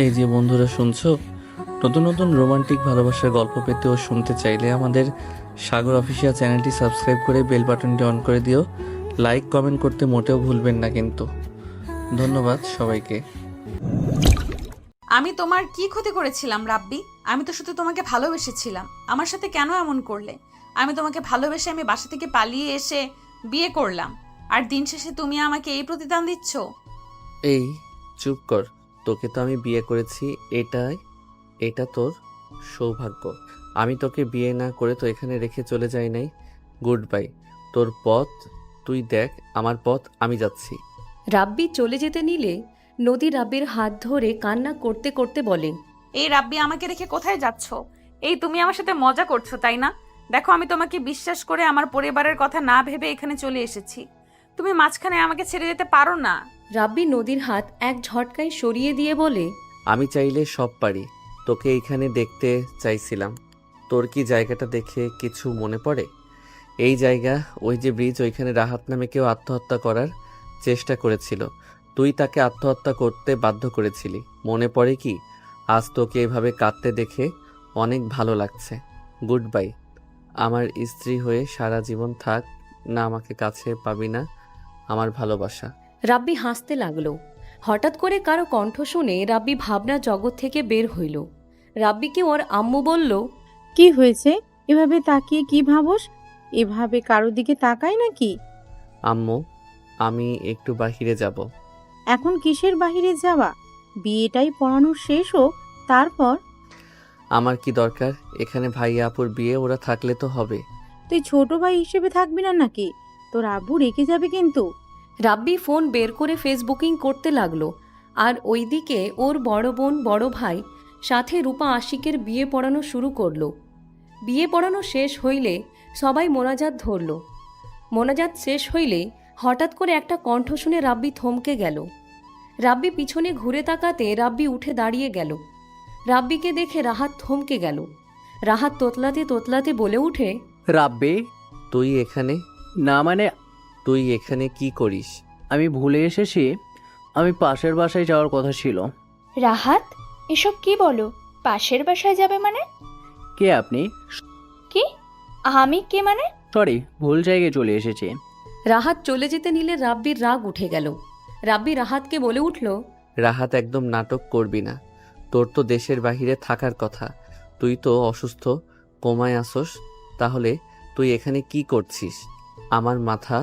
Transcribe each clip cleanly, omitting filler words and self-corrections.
এই যে বন্ধুরা শুনছো, নতুন নতুন রোমান্টিক ভালোবাসার গল্প পেতে ও শুনতে চাইলে আমাদের সাগর অফিসিয়াল চ্যানেলটি সাবস্ক্রাইব করে বেল বাটনটি অন করে দিও। লাইক কমেন্ট করতে মোটেও ভুলবেন না কিন্তু। ধন্যবাদ সবাইকে। আমি তোমার কি ক্ষতি করেছিলাম রাব্বি? আমি তো শুধু তোমাকে ভালোবেসেছিলাম। আমার সাথে কেন এমন করলে? আমি তোমাকে ভালোবেসে আমি বাসা থেকে পালিয়ে এসে বিয়ে করলাম, আর দিন শেষে তুমি আমাকে এই প্রতিদান দিচ্ছ। এই চুপ কর, তোকে তো আমি বিয়ে করেছি, এটা তোর সৌভাগ্য। আমি তোকে বিয়ে না করে তো এখানে রেখে চলে যাই নাই। গুড বাই, তোর পথ তুই দেখ, আমার পথ আমি যাচ্ছি। রাব্বি চলে যেতে নিলে নদী রাব্বির হাত ধরে কান্না করতে করতে বলে, এই রাব্বি, আমাকে রেখে কোথায় যাচ্ছ? এই তুমি আমার সাথে মজা করছো তাই না? দেখো, আমি তোমাকে বিশ্বাস করে আমার পরিবারের কথা না ভেবে এখানে চলে এসেছি। তুমি মাঝখানে আমাকে ছেড়ে যেতে পারো না। রাব্বি নদীর হাত এক ঝটকায় সরিয়ে দিয়ে বলে, আমি চাইলে সব পারি। তোকে এইখানে দেখতে চাইছিলাম। তোর কি জায়গাটা দেখে কিছু মনে পড়ে? এই জায়গা, ওই যে ব্রিজ, ওইখানে রাহাত নামে কেউ আত্মহত্যা করার চেষ্টা করেছিল। তুই তাকে আত্মহত্যা করতে বাধ্য করেছিলি, মনে পড়ে কি? আজ তোকে এভাবে কাঁদতে দেখে অনেক ভালো লাগছে। গুড বাই, আমার স্ত্রী হয়ে সারা জীবন থাক। না, আমাকে কাছে পাবি না, আমার ভালোবাসা। রাব্বি হাসতে লাগলো। হঠাৎ করে কারো কণ্ঠ শুনে রাব্বি ভাবনা জগৎ থেকে বের হইল। রাব্বিকে ওর আম্মু বলল, কি হয়েছে? এভাবে তাকিয়ে কি ভাবস? এভাবে কারো দিকে তাকাই নাকি? আম্মু, আমি একটু বাহিরে যাব। এখন কিসের বাহিরে যাওয়া? বিয়েটাই পড়ানো শেষ হোক, তারপর। আমার কি দরকার? এখানে ভাইয়া আপুর বিয়ে, ওরা থাকলে তো হবে। তুই ছোট ভাই হিসেবে থাকবি না নাকি? তোর আব্বু রেখে যাবে কিন্তু। রাব্বি ফোন বের করে ফেসবুকিং করতে লাগলো। আর ওইদিকে ওর বড় বোন বড় ভাই সাথে রূপা আশিকের বিয়ে পড়ানো শুরু করলো। বিয়ে পড়ানো শেষ হইলে সবাই মোনাজাত ধরল। মোনাজাত শেষ হইলে হঠাৎ করে একটা কণ্ঠ শুনে রাব্বি থমকে গেল। রাব্বি পিছনে ঘুরে তাকাতে রাব্বি উঠে দাঁড়িয়ে গেল। রাব্বিকে দেখে রাহাত থমকে গেল। রাহাত তোতলাতে তোতলাতে বলে উঠে, রাব্বি, তুই এখানে? না মানে তুই এখানে কি করিস? আমি ভুলে এসেছি, আমি পাশের বাসায় যাওয়ার কথা ছিল। রাহাত, এসব কি বলো? পাশের বাসায় যাবে মানে? কে আপনি? কি? আমি কে মানে? সরি, ভুল জায়গায় চলে এসেছি। রাহাত চলে যেতে নিলে রাব্বির রাগ উঠে গেল। রাব্বি রাহাতকে বলে উঠল, রাহাত, একদম নাটক করবি না। তোর তো দেশের বাহিরে থাকার কথা। তুই তো অসুস্থ, কোমায় আসোস। তাহলে তুই এখানে কি করছিস? আমার মাথা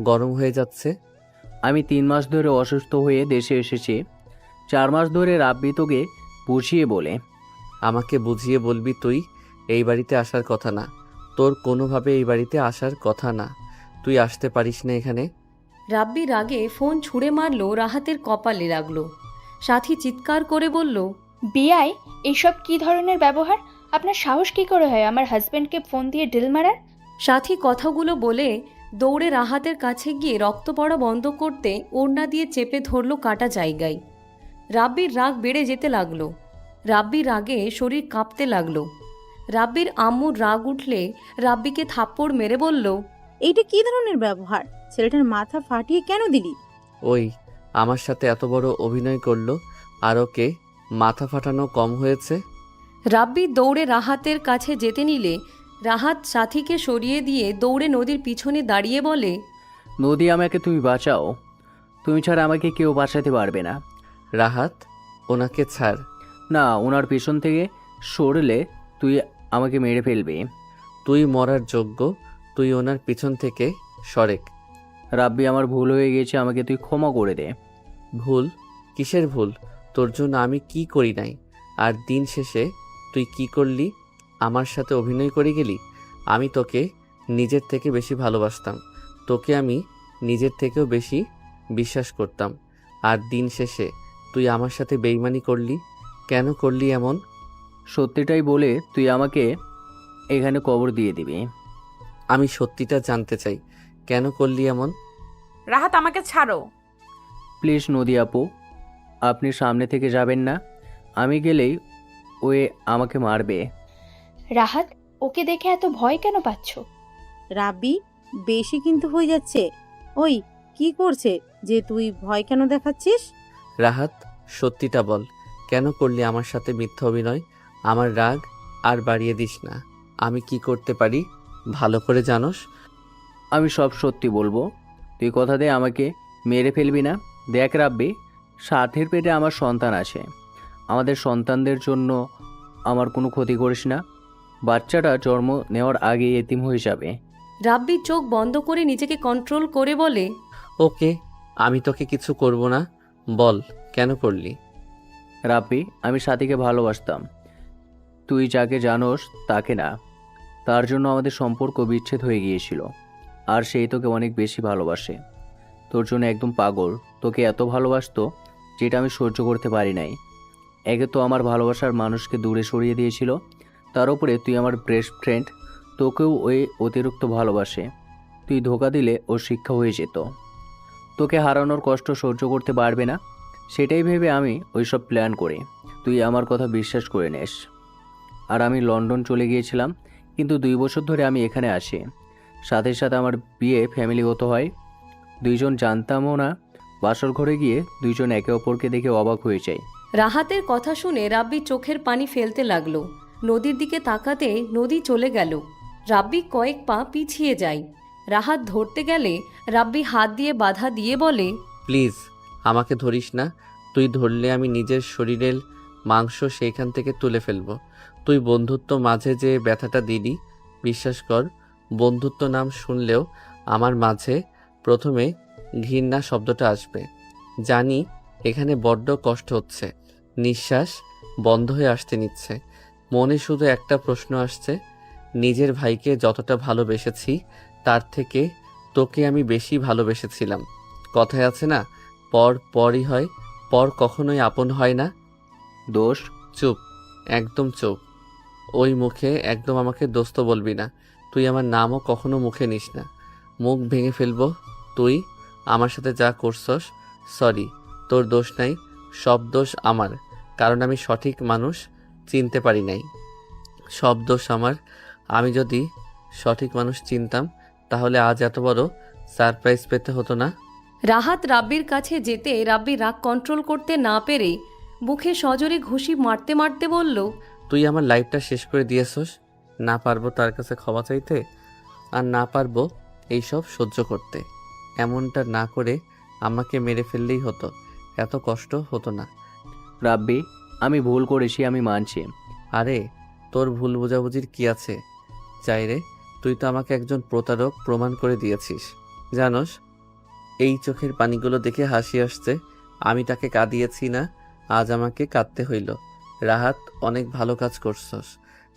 গরম হয়ে যাচ্ছে। আমি 3 মাস ধরে অসুস্থ হয়ে দেশে এসেছি। 4 মাস ধরে রাব্বি তোকে বুঝিয়ে বলে। আমাকে বুঝিয়ে বলবি? তুই এই বাড়িতে আসার কথা না। তোর কোনোভাবে এই বাড়িতে আসার কথা না। তুই আসতে পারিস না এখানে। রাব্বি রাগে ফোন ছুঁড়ে মারল রাহাতের কপালে লাগলো। সাথী চিৎকার করে বলল, বিআই, এইসব কি ধরনের ব্যবহার? আপনার সাহস কি করে হয় আমার হাজবেন্ডকে ফোন দিয়ে ডিল মারার? সাথী কথাগুলো বলে দৌড়ে রাহাতের কাছে গিয়ে রক্ত পড়া বন্ধ করতে ওড়না দিয়ে চেপে ধরল কাটা জায়গায়। রাব্বির রাগ বেড়ে যেতে লাগলো। রাব্বির রাগে শরীর কাঁপতে লাগলো। রাব্বির আম্মুর রাগ উঠলে রাব্বিকে থাপ্পড় মেরে বলল, এইটা কি ধরনের ব্যবহার? ছেলেটার মাথা ফাটিয়ে কেন দিলি? ওই আমার সাথে এত বড় অভিনয় করলো, আর ওকে মাথা ফাটানো কম হয়েছে? রাব্বি দৌড়ে রাহাতের কাছে যেতে নিলে রাহাত সাথীকে সরিয়ে দিয়ে দৌড়ে নদীর পিছনে দাঁড়িয়ে বলে, নদী, আমাকে তুমি বাঁচাও। তুমি ছাড়া আমাকে কেউ বাঁচাতে পারবে না। রাহাত, ওনাকে ছাড়। না, ওনার পেছন থেকে সরলে তুই আমাকে মেরে ফেলবি। তুই মরার যোগ্য। তুই ওনার পিছন থেকে সরেক। রাব্বি, আমার ভুল হয়ে গেছে, আমাকে তুই ক্ষমা করে দে। ভুল? কিসের ভুল? তোর জন্য আমি কি করি নাই? আর দিন শেষে তুই কি করলি? আমার সাথে অভিনয় করে গেলি। আমি তোকে নিজের থেকে বেশি ভালোবাসতাম। তোকে আমি নিজের থেকেও বেশি বিশ্বাস করতাম। আর দিন শেষে তুই আমার সাথে বেইমানি করলি। কেন করলি এমন? সত্যিটাই বলে তুই আমাকে এখানে কবর দিয়ে দিবি। আমি সত্যিটা জানতে চাই, কেন করলি এমন? রাহাত, আমাকে ছাড়ো। প্লিজ নদী আপু, আপনি সামনে থেকে যাবেন না। আমি গেলেই ওয়ে আমাকে মারবে। রাহাত, ওকে দেখে এত ভয় কেন পাচ্ছ? রাব্বি, বেশি কিন্তু হয়ে যাচ্ছে। ওই, কি করছে যে তুই ভয় কেন দেখাচ্ছিস? রাহাত, সত্যিটা বল, কেন করলি আমার সাথে মিথ্যা অভিনয়? আমার রাগ আর বাড়িয়ে দিস না। আমি কি করতে পারি ভালো করে জানোস। আমি সব সত্যি বলবো। তুই কথা দে আমাকে মেরে ফেলবি না। দেখ রাব্বি, স্বার্থের পেটে আমার সন্তান আছে। আমাদের সন্তানদের জন্য আমার কোনো ক্ষতি করিস না। বাচ্চাটা জন্ম নেওয়ার আগে এতিম হয়ে যাবে। রাব্বি চোখ বন্ধ করে নিজেকে কন্ট্রোল করে বলে, ওকে, আমি তোকে কিছু করব না। বল কেন করলি? রাব্বি, আমি সাথীকে ভালোবাসতাম। তুই যাকে জানোস তাকে না। তার জন্য আমাদের সম্পর্ক বিচ্ছেদ হয়ে গিয়েছিল। আর সেই তোকে অনেক বেশি ভালোবাসে। তোর জন্য একদম পাগল। তোকে এত ভালোবাসতো যেটা আমি সহ্য করতে পারি নাই। একে তো আমার ভালোবাসার মানুষকে দূরে সরিয়ে দিয়েছিল, তার উপরে তুই আমার বেস্ট ফ্রেন্ড, তোকেও ওই অতিরিক্ত ভালোবাসে। তুই ধোকা দিলে ওর শিক্ষা হয়ে যেত। তোকে হারানোর কষ্ট সহ্য করতে পারবে না, সেটাই ভেবে আমি ওইসব প্ল্যান করি। তুই আমার কথা বিশ্বাস করে নিস। আর আমি লন্ডন চলে গিয়েছিলাম, কিন্তু 2 বছর ধরে আমি এখানে আসি। সাথে সাথে আমার বিয়ে ফ্যামিলিগত হয়। দুইজন জানতামও না। বাসর ঘরে গিয়ে দুইজন একে অপরকে দেখে অবাক হয়ে যায়। রাহাতের কথা শুনে রাব্বি চোখের পানি ফেলতে লাগলো। নদীর দিকে তাকাতে নদী চলে গেল। রাব্বি কয়েক পা পিছিয়ে যায়। রাহাত ধরতে গেলে রাব্বি হাত দিয়ে বাধা দিয়ে বলে, প্লিজ আমাকে ধরিস না। তুই ধরলে আমি নিজের শরীরের মাংস সেইখান থেকে তুলে ফেলবো। তুই বন্ধুত্ব মাঝে যে ব্যথাটা দিলি, বিশ্বাস কর, বন্ধুত্ব নাম শুনলেও আমার মাঝে প্রথমে ঘৃণা শব্দটা আসবে। জানি এখানে বড্ড কষ্ট হচ্ছে, নিঃশ্বাস বন্ধ হয়ে আসতে নিচ্ছে। মনে শুধু একটা প্রশ্ন আসছে, নিজের ভাইকে যতটা ভালোবেসেছি তার থেকে তোকে আমি বেশি ভালোবেসেছিলাম। কথায় আছে না, পর পরই হয়, পর কখনোই আপন হয় না। দোষ? চুপ, একদম চুপ। ওই মুখে একদম আমাকে দোস্ত বলবি না। তুই আমার নামও কখনো মুখে নিস না। মুখ ভেঙে ফেলবো। তুই আমার সাথে যা করছস, সরি, তোর দোষ নাই, সব দোষ আমার। কারণ আমি সঠিক মানুষ চিনতে পারি নাই। সব দোষ আমার। আমি যদি সঠিক মানুষ চিনতাম তাহলে আজ এত বড় সারপ্রাইজ পেতে হতো না। রাহাত রাব্বির কাছে যেতে রাব্বি রাগ কন্ট্রোল করতে না পেরে বুকে সজোরে ঘুষি মারতে মারতে বলল, তুই আমার লাইফটা শেষ করে দিয়েছস। না পারবো তার কাছে ক্ষমা চাইতে, আর না পারবো এইসব সহ্য করতে। এমনটা না করে আমাকে মেরে ফেললেই হতো, এত কষ্ট হতো না। রাব্বি, আমি ভুল করেছি, আমি মানছি। আরে তোর ভুল বোঝাবুঝির কি আছে? চাইরে তুই তো আমাকে একজন প্রতারক প্রমাণ করে দিয়েছিস। জানোস, এই চোখের পানিগুলো দেখে হাসি আসছে। আমি তাকে কাঁদিয়েছি না, আজ আমাকে কাঁদতে হইল। রাহাত, অনেক ভালো কাজ করছস।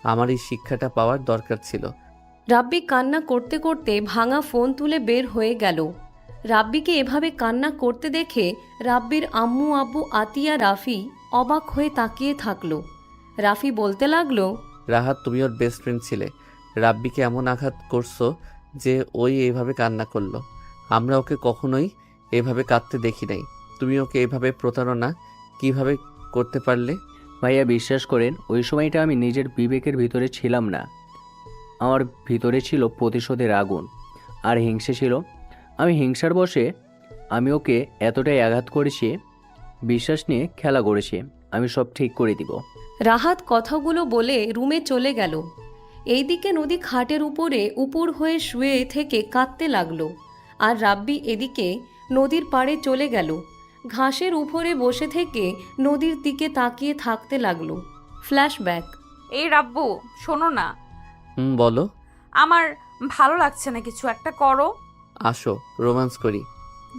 আমার এই শিক্ষাটা পাওয়ার দরকার ছিল। রাব্বি কান্না করতে করতে ভাঙা ফোন তুলে বের হয়ে গেল। রাব্বিকে এভাবে কান্না করতে দেখে রাব্বির আম্মু আব্বু আতিয়া রাফি অবাক হয়ে তাকিয়ে থাকলো। রাফি বলতে লাগলো, রাহাত, তুমি ওর বেস্ট ফ্রেন্ড ছিলে, রাব্বিকে এমন আঘাত করছো যে ওই এইভাবে কান্না করলো। আমরা ওকে কখনোই এভাবে কাঁদতে দেখি নাই। তুমি ওকে এভাবে প্রতারণা কিভাবে করতে পারলে? ভাইয়া, বিশ্বাস করেন, ওই সময়টা আমি নিজের বিবেকের ভিতরে ছিলাম না। আমার ভিতরে ছিল প্রতিশোধের আগুন আর হিংসে ছিল। আমি হিংসার বশে আমি ওকে এতটাই আঘাত করেছি, বিশ্বাস নিয়ে খেলা করেছি। আমি সব ঠিক করে দিব। রাহাত কথাগুলো বলে রুমে চলে গেল। এইদিকে নদী খাটের উপরে উপুর হয়ে শুয়ে থেকে কাঁদতে লাগলো। আর রাব্বি এদিকে নদীর পাড়ে চলে গেল। ঘাসের উপরে বসে থেকে নদীর দিকে তাকিয়ে থাকতে লাগলো। ফ্ল্যাশব্যাক। এই রাব্বু, শোনো না, বলো। আমার ভালো লাগছে না, কিছু একটা করো। আসো রোম্যান্স করি।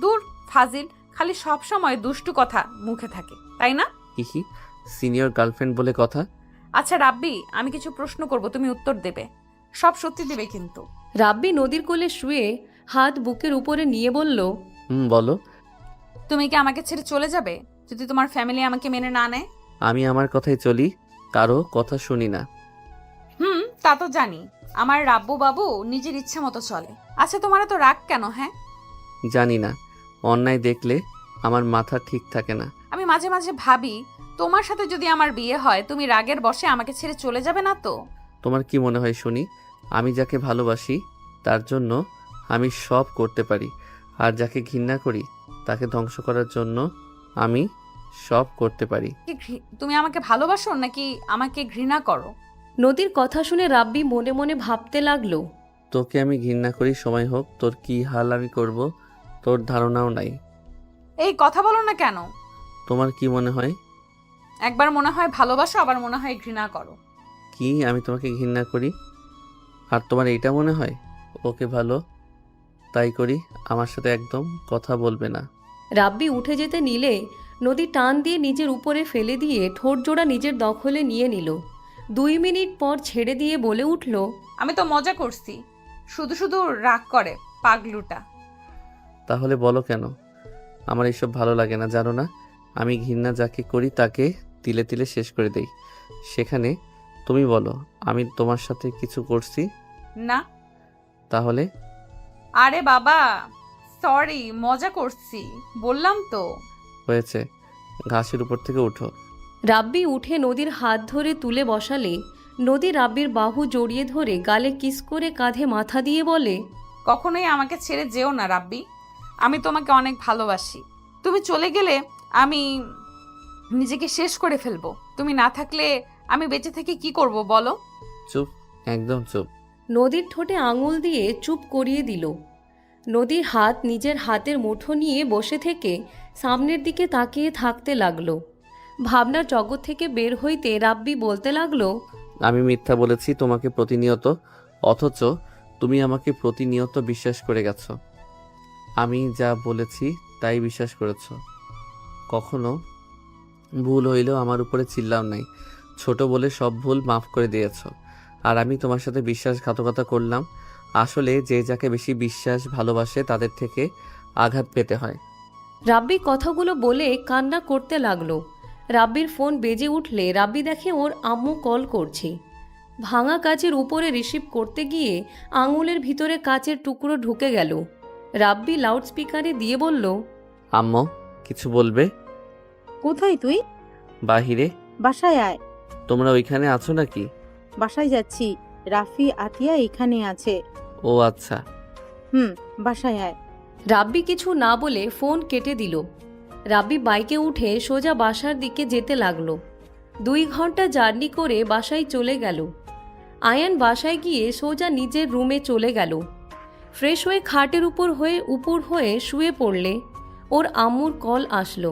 দূর ফাজিল, খালি সব সময় দুষ্টু কথা মুখে থাকে, তাই না? কি সিনিয়র গার্লফ্রেন্ড বলে কথা? আচ্ছা রাব্বি, আমি কিছু প্রশ্ন করব, তুমি উত্তর দেবে, সব সত্যি দেবে কিন্তু। রাব্বি নদীর কোলে শুয়ে হাত বুকের উপরে নিয়ে বলল, বলো। তুমি কি আমাকে ছেড়ে চলে যাবে যদি তোমার ফ্যামিলি আমাকে মেনে না নেয়? আমি আমার কথাই চলি, কারো কথা শুনি না। তা তো জানি, আমার রাব্বু বাবু নিজের ইচ্ছা মতো চলে। আচ্ছা তোমার তো রাগ কেন? হ্যাঁ, জানি না, অন্যায় দেখলে আমার মাথা ঠিক থাকে না। আমি মাঝে মাঝে ভাবি, তোমার সাথে যদি আমার বিয়ে হয় তুমি রাগের বশে আমাকে ছেড়ে চলে যাবে না তো? তোমার কি মনে হয় শুনি? আমি যাকে ভালোবাসি তার জন্য আমি সব করতে পারি, আর যাকে ঘৃণা করি তাকে ধ্বংস করার জন্য আমি সব করতে পারি। তুমি আমাকে ভালোবাসো নাকি আমাকে ঘৃণা করো? নদীর কথা শুনে রাব্বি মনে মনে ভাবতে লাগলো। তোকে আমি ঘৃণা করি, সময় হোক তোর কি হাল আমি করব তোর ধারণাও নাই। এই কথা বলো না কেন? তোমার কি মনে হয়? একবার মনে হয় ভালোবাসো, আবার মনে হয় ঘৃণা করো। কি আমি তোমাকে ঘৃণা করি? আর তোমার এইটা মনে হয়? ওকে ভালো তাই করি, আমার সাথে একদম কথা বলবে না। রাব্বি উঠে যেতে নিলে নদী টান দিয়ে নিজের উপরে ফেলে দিয়ে ঠোঁট জোড়া নিজের দখলে নিয়ে নিল। 2 মিনিট পর ছেড়ে দিয়ে বলে উঠল, আমি তো মজা করছি, শুধু শুধু রাগ করে পাগলুটা। তাহলে বলো কেন? আমার এইসব ভালো লাগে না, জানো না? আমি ঘৃণা যাকে করি তাকে তিলে তিলে শেষ করে দেই। সেখানে তুমি বলো আমি তোমার সাথে কিছু করছি? না। তাহলে? আরে বাবা, সরি, মজা করছি, বললাম তো। হয়েছে, ঘাসের উপর থেকে উঠো। রাব্বি উঠে নদীর হাত ধরে তুলে বসালে নদী রাব্বির বাহু জড়িয়ে ধরে গালে কিস করে কাঁধে মাথা দিয়ে বলে, কখনোই আমাকে ছেড়ে যেও না রাব্বি, আমি তোমাকে অনেক ভালোবাসি। তুমি চলে গেলে আমি নিজেকে শেষ করে ফেলবো। তুমি না থাকলে আমি বেঁচে থেকে কি করব বলো? চুপ, একদম চুপ। নদীর ঠোঁটে আঙুল দিয়ে চুপ করিয়ে দিল। নদীর হাত নিজের হাতের মুঠো নিয়ে বসে থেকে সামনের দিকে তাকিয়ে থাকতে লাগলো। ভাবনার জগৎ থেকে বের হইতে রাব্বি বলতে লাগলো, আমি মিথ্যা বলেছি তোমাকে প্রতিনিয়ত, অথচ তুমি আমাকে প্রতিনিয়ত বিশ্বাস করে গেছো। আমি যা বলেছি তাই বিশ্বাস করেছো। কখনো ভুল হইলেও আমার উপরে চিল্লাও নাই, ছোট বলে সব ভুল মাফ করে দিয়েছো। আর আমি তোমার সাথে বিশ্বাসঘাতকতা করলাম। আসলে যে যাকে বেশি বিশ্বাস ভালোবাসে তাদের থেকে আঘাত পেতে হয়। রাব্বি কথাগুলো বলে কান্না করতে লাগলো। রাব্বির ফোন বেজে উঠলে রাব্বি দেখে ওর আম্মু কল করছে। ভাঙা কাচের উপরে রিসিভ করতে গিয়ে আঙুলের ভিতরে কাচের টুকরো ঢুকে গেল। রাব্বি লাউডস্পিকারে দিয়ে বলল, আম্মু কিছু বলবে? কোথায় তুই? বাহিরে। বাসায় আয়। তোমরা ওইখানে আছো নাকি? বাসায় যাচ্ছি, রাফি আতিয়া এখানে আছে। ও আচ্ছা। বাসায় আয়। রাব্বি কিছু না বলে ফোন কেটে দিল। রাব্বি বাইকে উঠে সোজা বাসার দিকে যেতে লাগলো। 2 ঘন্টা জার্নি করে বাসায় চলে গেল। আয়ান বাসায় গিয়ে সোজা নিজের রুমে চলে গেল। ফ্রেশ হয়ে খাটের উপর হয়ে শুয়ে পড়লে ওর আম্মুর কল আসলো।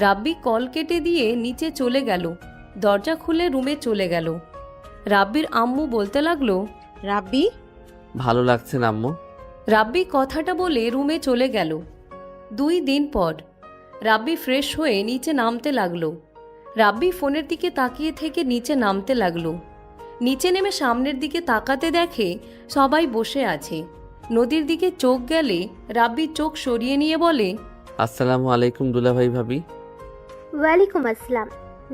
রাব্বি কল কেটে দিয়ে নিচে চলে গেল। দরজা খুলে রুমে চলে গেল। রাব্বির আম্মু বলতে লাগলো, রাব্বি, ভালো লাগছে না আম্মু? রাব্বি কথাটা বলে রুমে চলে গেল। 2 দিন পর রাব্বি ফ্রেশ হয়ে নিচে নামতে লাগলো। রাব্বি ফোনের দিকে তাকিয়ে থেকে নিচে নামতে লাগলো। নিচে নেমে সামনের দিকে তাকাতে দেখে সবাই বসে আছে। নদীর দিকে চোখ গেলে রাব্বি চোখ সরিয়ে নিয়ে বলে, আসসালামু আলাইকুম দুলাভাই ভাবি। ওয়ালাইকুম আসসালাম।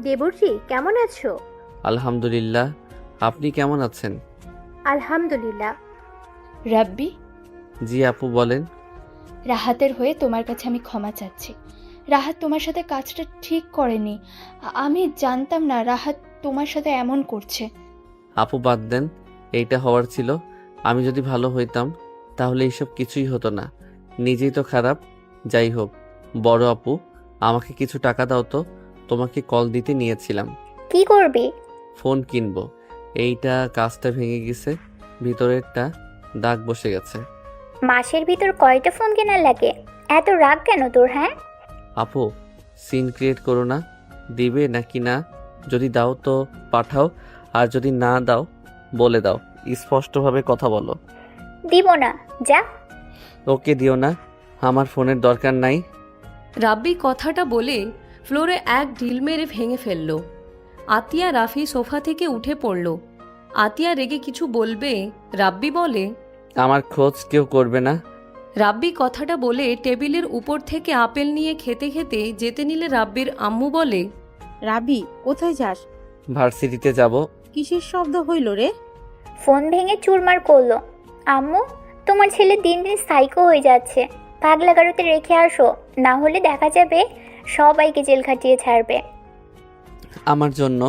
দেবরজি, কেমন আছো? আলহামদুলিল্লাহ, আপনি কেমন আছেন? আলহামদুলিল্লাহ। রাব্বি, জি আপু বলেন। রাহাতের হয়ে তোমার কাছে আমি ক্ষমা চাচ্ছি। রাহাত তোমার সাথে কাজটা ঠিক করেনি। আমি জানতাম না রাহাত তোমার সাথে এমন করছে। আপু বাদ দেন, এইটা হওয়ার ছিল। আমি যদি ভালো হইতাম তাহলে এইসব কিছুই হতো না। নিজেই তো খারাপ। যাই হোক, বড় আপু আমাকে কিছু টাকা দাও তো, তোমাকে কল দিতে নিয়েছিলাম। কি করবি? ফোন কিনবো। এইটা কাজটা ভেঙে গেছে, ভিতরেরটা দাগ বসে গেছে। মাসের ভিতর কয়টা ফোন কেনার লাগে? এত রাগ কেন তোর? হ্যাঁ আপু সিন ক্রিয়েট করো না। দিবে নাকি না? যদি দাও তো পাঠাও, আর যদি না দাও বলে দাও, স্পষ্টভাবে কথা বলো। দিব না, যা। ওকে দিও না, আমার ফোনের দরকার নাই। রাব্বি কথাটা বলে ফ্লোরে এক ঢিল মেরে ভেঙে ফেলল। আতিয়া রাফি সোফা থেকে উঠে পড়ল। আতিয়া রেগে কিছু বলবে, রাব্বি বলে, আমার খোঁজ কেউ করবে না। রাব্বি কথাটা বলে টেবিলের উপর থেকে আপেল নিয়ে খেতে খেতে যেতে নিলে রাব্বির আম্মু বলে, রাবি, কোথায় যাস? ভার্সিটিতে যাব। কিসের শব্দ হইল রে? ফোন ভেঙে চুরমার করলো। আম্মু, তোমার ছেলে দিন দিন সাইকো হয়ে যাচ্ছে। পাগলা গারোতে রেখে আসো, না হলে দেখা যাবে সবাইকে জেল খাটিয়ে ছাড়বে। আমার জন্য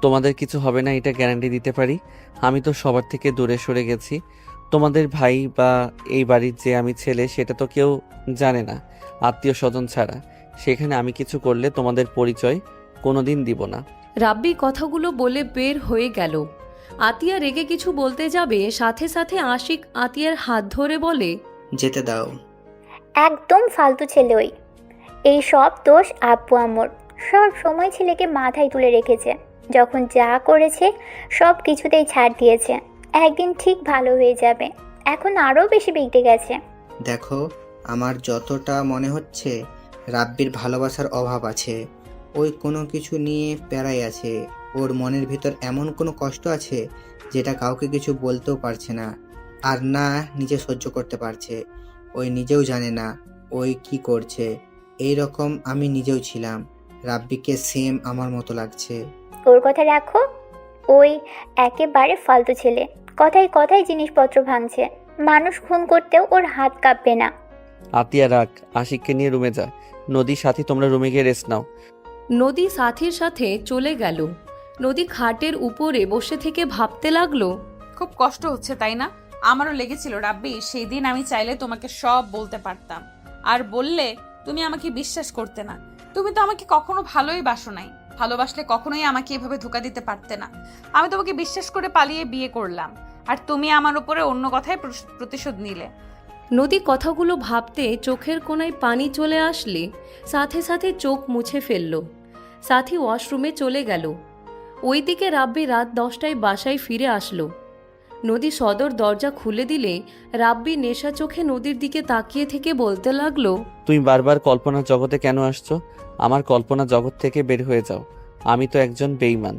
তোমাদের কিছু হবে না, এটা গ্যারান্টি দিতে পারি। আমি তো সবার থেকে দূরে সরে গেছি। তোমাদের ভাই বা এই বাড়ির যে আমি ছেলে সেটা তো কেউ জানে না, আত্মীয় স্বজন ছাড়া। সেখানে আমি কিছু করলে তোমাদের পরিচয় কোনোদিন দিব না। রাব্বি কথাগুলো বলে বের হয়ে গেল। আতিয়া রেগে কিছু বলতে যাবে, সাথে সাথে আশিক আতিয়ার হাত ধরে বলে, যেতে দাও। একদম ফালতু ছেলে ওই। এই সব দোষ আব্বু আম্মুর। সব সময় ছেলেকে মাথায় তুলে রেখেছে। যখন যা করেছে সব কিছুতেই ছাড় দিয়েছে। একদিন ঠিক ভালো হয়ে যাবে। এখন আরও বেশি বিগড়ে গেছে। দেখো, আমার যতটা মনে হচ্ছে রাব্বির ভালোবাসার অভাব আছে। ওই কোনো কিছু নিয়ে প্যারায় আছে। ওর মনের ভিতর এমন কোনো কষ্ট আছে যেটা কাউকে কিছু বলতেও পারছে না, আর না নিজে সহ্য করতে পারছে। ওই নিজেও জানে না ওই কি করছে। এই রকম আমি নিজেও ছিলাম। রাব্বিকে সেম আমার মতো লাগছে। ওর কথা রাখো। ওই একেবারে ফালতু ছেলে। কথায় কথায় জিনিসপত্র ভাঙছে। মানুষ খুন করতেও ওর হাত কাঁপবে না। আতিয়া রাখ, আশিককে নিয়ে রুমে যা। নদী সাথী তোমরা রুমে গিয়ে রেস্ট নাও। নদী সাথীর সাথে চলে গেল। নদী খাটের উপরে বসে থেকে ভাবতে লাগলো, খুব কষ্ট হচ্ছে তাই না? আমারও লেগেছিল রাব্বি, সেই দিন আমি চাইলে তোমাকে সব বলতে পারতাম, আর বললে তুমি আমাকে বিশ্বাস করতে না। তুমি তো আমাকে কখনো ভালোই বাসো নাই। ভালোবাসলে কখনোই আমাকে এভাবে ধোকা দিতে পারতে না। আমি তোমাকে বিশ্বাস করে পালিয়ে বিয়ে করলাম, আর তুমি আমার উপরে অন্য কথায় প্রতিশোধ নিলে। নদী কথাগুলো ভাবতে চোখের কোণায় পানি চলে আসলে সাথে সাথে চোখ মুছে ফেলল। সাথী ওয়াশরুমে চলে গেল। ওইদিকে রাব্বি রাত 10টায় বাসায় ফিরে আসলো। নদী সদর দরজা খুলে দিলে রাব্বি নেশা চোখে নদীর দিকে তাকিয়ে থেকে বলতে লাগলো, তুমি বারবার কল্পনার জগতে কেন আসছো? আমার কল্পনা জগৎ থেকে বের হয়ে যাও। আমি তো একজন বেঈমান।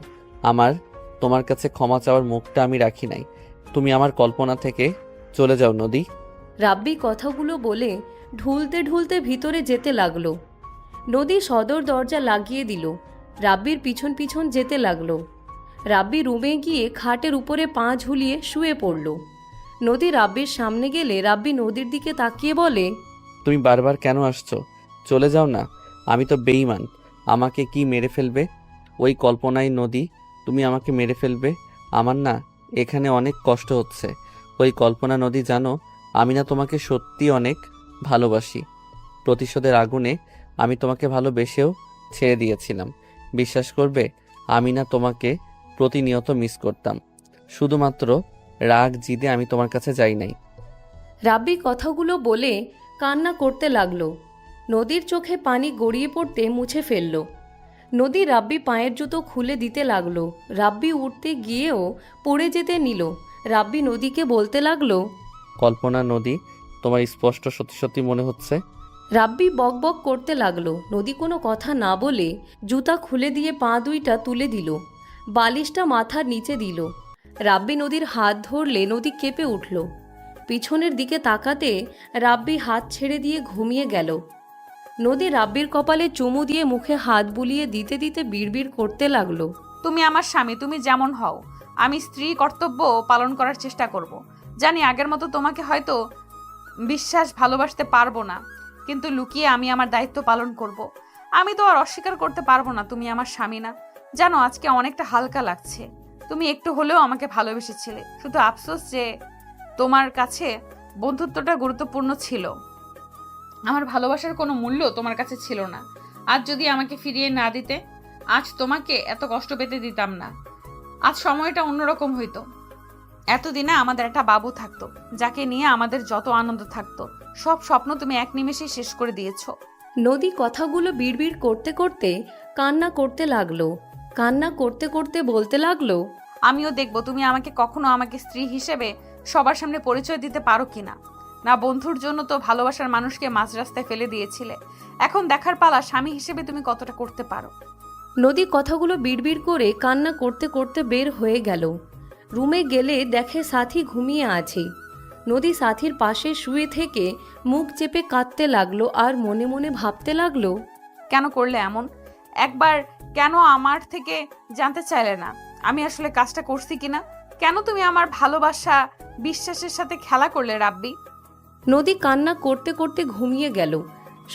তোমার কাছে ক্ষমা চাওয়ার মুখটা আমি রাখি নাই। তুমি আমার কল্পনা থেকে চলে যাও নদী। রাব্বি কথাগুলো বলে ঢুলতে ঢুলতে ভিতরে যেতে লাগলো। নদী সদর দরজা লাগিয়ে দিল। রাব্বির পিছন পিছন যেতে লাগলো। রাব্বি রুমে গিয়ে খাটের উপরে পা ঝুলিয়ে শুয়ে পড়ল। নদী রাব্বির সামনে গেলে রাব্বি নদীর দিকে তাকিয়ে বলে, তুমি বারবার কেন আসছো? চলে যাও না। আমি তো বেঈমান। আমাকে কি মেরে ফেলবে? ওই কল্পনায় নদী তুমি আমাকে মেরে ফেলবে? আমার না এখানে অনেক কষ্ট হচ্ছে। ওই কল্পনা নদী জানো, আমি না তোমাকে সত্যি অনেক ভালোবাসি। প্রতিশোধের আগুনে আমি তোমাকে ভালোবেসেও ছেড়ে দিয়েছিলাম। বিশ্বাস করবে, আমি না তোমাকে প্রতিনিয়ত মিস করতাম। শুধুমাত্র রাগ জিদে আমি তোমার কাছে যাই নাই। রাব্বি কথাগুলো বলে কান্না করতে লাগলো। নদীর চোখে পানি গড়িয়ে পড়তে মুছে ফেলল। নদী রাব্বি পায়ের জুতো খুলে দিতে লাগলো। রাব্বি উঠতে গিয়েও পড়ে যেতে নিল। রাব্বি নদীকে বলতে লাগলো, কল্পনা নদী, তোমার স্পষ্ট সত্যি সত্যি মনে হচ্ছে? রাব্বি বক বক করতে লাগলো। নদী কোনো কথা না বলে জুতা খুলে দিয়ে পা দুইটা তুলে দিল। বালিশটা মাথার নিচে দিল। রাব্বি নদীর হাত ধরলে নদী কেঁপে উঠল। পিছনের দিকে তাকাতে রাব্বি হাত ছেড়ে দিয়ে ঘুমিয়ে গেল। নদী রাব্বির কপালে চুমু দিয়ে মুখে হাত বুলিয়ে দিতে দিতে বিড়বিড় করতে লাগলো, তুমি আমার স্বামী, তুমি যেমন হও, আমি স্ত্রী কর্তব্য পালন করার চেষ্টা করব। জানি আগের মতো তোমাকে হয়তো বিশ্বাস ভালোবাসতে পারবো না, কিন্তু লুকিয়ে আমি আমার দায়িত্ব পালন করব। আমি তো আর অস্বীকার করতে পারবো না তুমি আমার স্বামী না। জানো, আজকে অনেকটা হালকা লাগছে। তুমি একটু হলেও আমাকে ভালোবেসেছিলে। শুধু আফসোস যে তোমার কাছে বন্ধুত্বটা গুরুত্বপূর্ণ ছিল, আমার ভালোবাসার কোনো মূল্য তোমার কাছে ছিল না। আজ যদি আমাকে ফিরিয়ে না দিতে, আজ তোমাকে এত কষ্ট পেতে দিতাম না। আজ সময়টা অন্যরকম হইতো। এতদিনে আমাদের একটা বাবু থাকতো, যাকে নিয়ে আমাদের যত আনন্দ থাকতো, সব স্বপ্ন তুমি এক নিমেষেই শেষ করে দিয়েছো। নদী কথাগুলো বিড়বিড় করতে করতে কান্না করতে লাগলো। কান্না করতে করতে বলতে লাগলো, আমিও দেখবো তুমি আমাকে কখনো আমাকে স্ত্রী হিসেবে সবার সামনে পরিচয় দিতে পারো কিনা। না, বন্ধুর জন্য তো ভালোবাসার মানুষকে মাঝ রাস্তায় ফেলে দিয়েছিলে। এখন দেখার পালা স্বামী হিসেবে তুমি কতটা করতে পারো। নদী কথাগুলো বিড়বিড় করে কান্না করতে করতে বের হয়ে গেল। রুমে গেলে দেখে সাথী ঘুমিয়ে আছে। নদী সাথীর পাশে শুয়ে থেকে মুখ চেপে কাঁদতে লাগলো আর মনে মনে ভাবতে লাগলো, কেন করলে এমন? একবার কেন আমার থেকে জানতে চাইলে না আমি আসলে কাজটা করছি কিনা? কেন তুমি আমার ভালোবাসা বিশ্বাসের সাথে খেলা করলে রাব্বি? নদী কান্না করতে করতে ঘুমিয়ে গেল।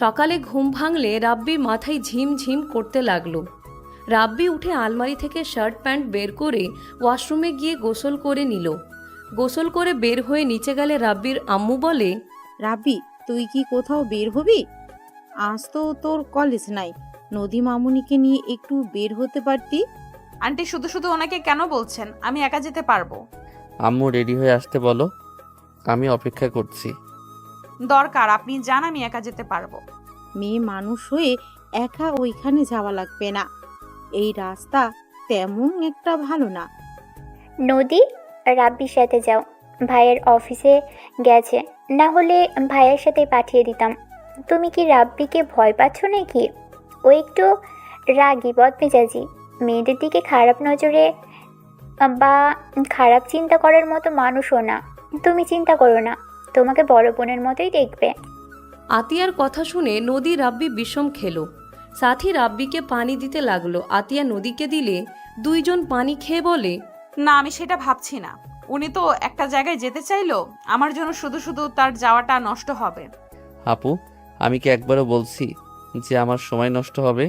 সকালে ঘুম ভাঙলে রাব্বির মাথায় ঝিম ঝিম করতে লাগলো। রাব্বি উঠে আলমারি থেকে শার্ট প্যান্ট বের করে ওয়াশরুমে গিয়ে গোসল করে নিল। গোসল করে বের হয়ে নিচে গেলে রাব্বির আম্মু বলে, রাব্বি, তুই কি কোথাও বের হবি? আজ তো তোর কলেজ নাই, নদী মামুনিকে নিয়ে একটু বের হতে পারতি। আন্টি শুধু শুধু ওনাকে কেন বলছেন? আমি একা যেতে পারবো। আম্মু রেডি হয়ে আসতে বলো, আমি অপেক্ষা করছি। দরকার আপনি যান, আমি একা যেতে পারবো। মেয়ে মানুষ হয়ে একা ওইখানে যাওয়া লাগবে না, এই রাস্তা তেমন একটা ভালো না। নদী, রাব্বির সাথে যাও, ভাইয়ের অফিসে গেছে, না হলে ভাইয়ের সাথে পাঠিয়ে দিতাম। তুমি কি রাব্বিকে ভয় পাচ্ছ নাকি? ও একটু রাগী বদমেজাজি, মেয়েদের দিকে খারাপ নজরে বা খারাপ চিন্তা করার মতো মানুষও না। তুমি চিন্তা করো না, তোমাকে বড় বোনের মতোই দেখবে। আতিয়ার কথা শুনে নদী রাব্বি বিষম খেলো। সাথী রাব্বিকে পানি দিতে লাগলো। আতিয়া নদীকে দিলে দুইজন পানি খেয়ে বলে, না, আমি সেটা ভাবছি না। উনি তো একটা জায়গায় যেতে চাইলো, আমার জন্য শুধু শুধু তার যাওয়াটা নষ্ট হবে। আপু, আমি কি একবারও বলছি যে আমার সময় নষ্ট হবে?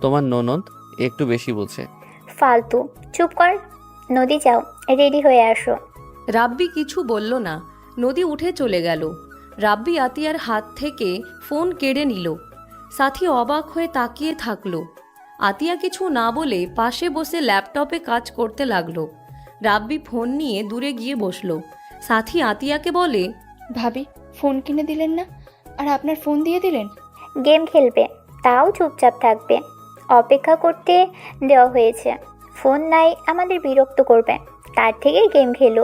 তোমার ননদ একটু বেশি বোঝে। ফালতু, চুপ কর। নদী যাও, রেডি হয়ে আসো। রাব্বি কিছু বলল না। নদী উঠে চলে গেল। রাব্বি আতিয়ার হাত থেকে ফোন কেড়ে নিল। সাথী অবাক হয়ে তাকিয়ে থাকলো। আতিয়া কিছু না বলে পাশে বসে ল্যাপটপে কাজ করতে লাগলো। রাব্বি ফোন নিয়ে দূরে গিয়ে বসলো। সাথী আতিয়াকে বলে, ভাবি, ফোন কিনে দিলেন না, আর আপনার ফোন দিয়ে দিলেন। গেম খেলবে, তাও চুপচাপ থাকবে। অপেক্ষা করতে দেওয়া হয়েছে, ফোন নাই আমাদের বিরক্ত করবে, তার থেকে গেম খেলো।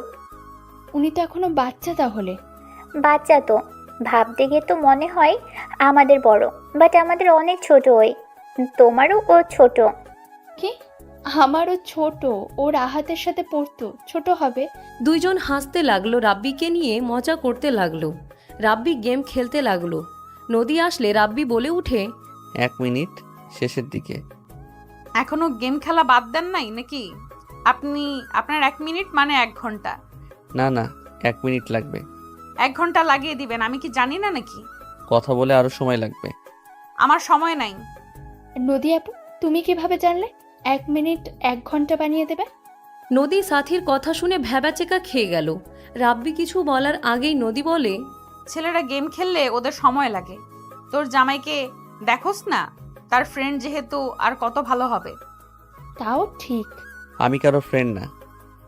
উনি তো এখনো বাচ্চা তাহলে। বাচ্চা তো, ভাবতে গিয়ে তো মনে হয় আমাদের বড়, বাট আমাদের অনেক ছোট। ওই তোমারও ও ছোট। কি? আমারও ছোট, ওর আহাতের সাথে পড়তো, ছোট হবে। দুইজন হাসতে লাগলো। রাব্বিকে নিয়ে মজা করতে লাগলো। রাব্বি গেম খেলতে লাগলো। নদী আসলে রাব্বি বলে উঠে, 1 মিনিট, শেষের দিকে। এখনো গেম খেলা বাদ দেন নাই নাকি? আপনার 1 মিনিট মানে 1 ঘন্টা। না না, 1 মিনিট লাগবে। 1 ঘন্টা লাগিয়ে দিবেন, আমি কি জানি না নাকি? কথা বলে আরো সময় লাগবে। আমার সময় নাই। নদী আপু, তুমি কিভাবে জানলে 1 মিনিট 1 ঘন্টা বানিয়ে দেবে? নদী সাথীর কথা শুনে ভ্যাবাচেকা খেয়ে গেল। রাব্বি কিছু বলার আগেই নদী বলে, ছেলেরা গেম খেললে ওদের সময় লাগে। তোর জামাইকে দেখোস না, তার ফ্রেন্ড যেহেতু আর কত ভালো হবে। তাও ঠিক। আমি কারো ফ্রেন্ড না।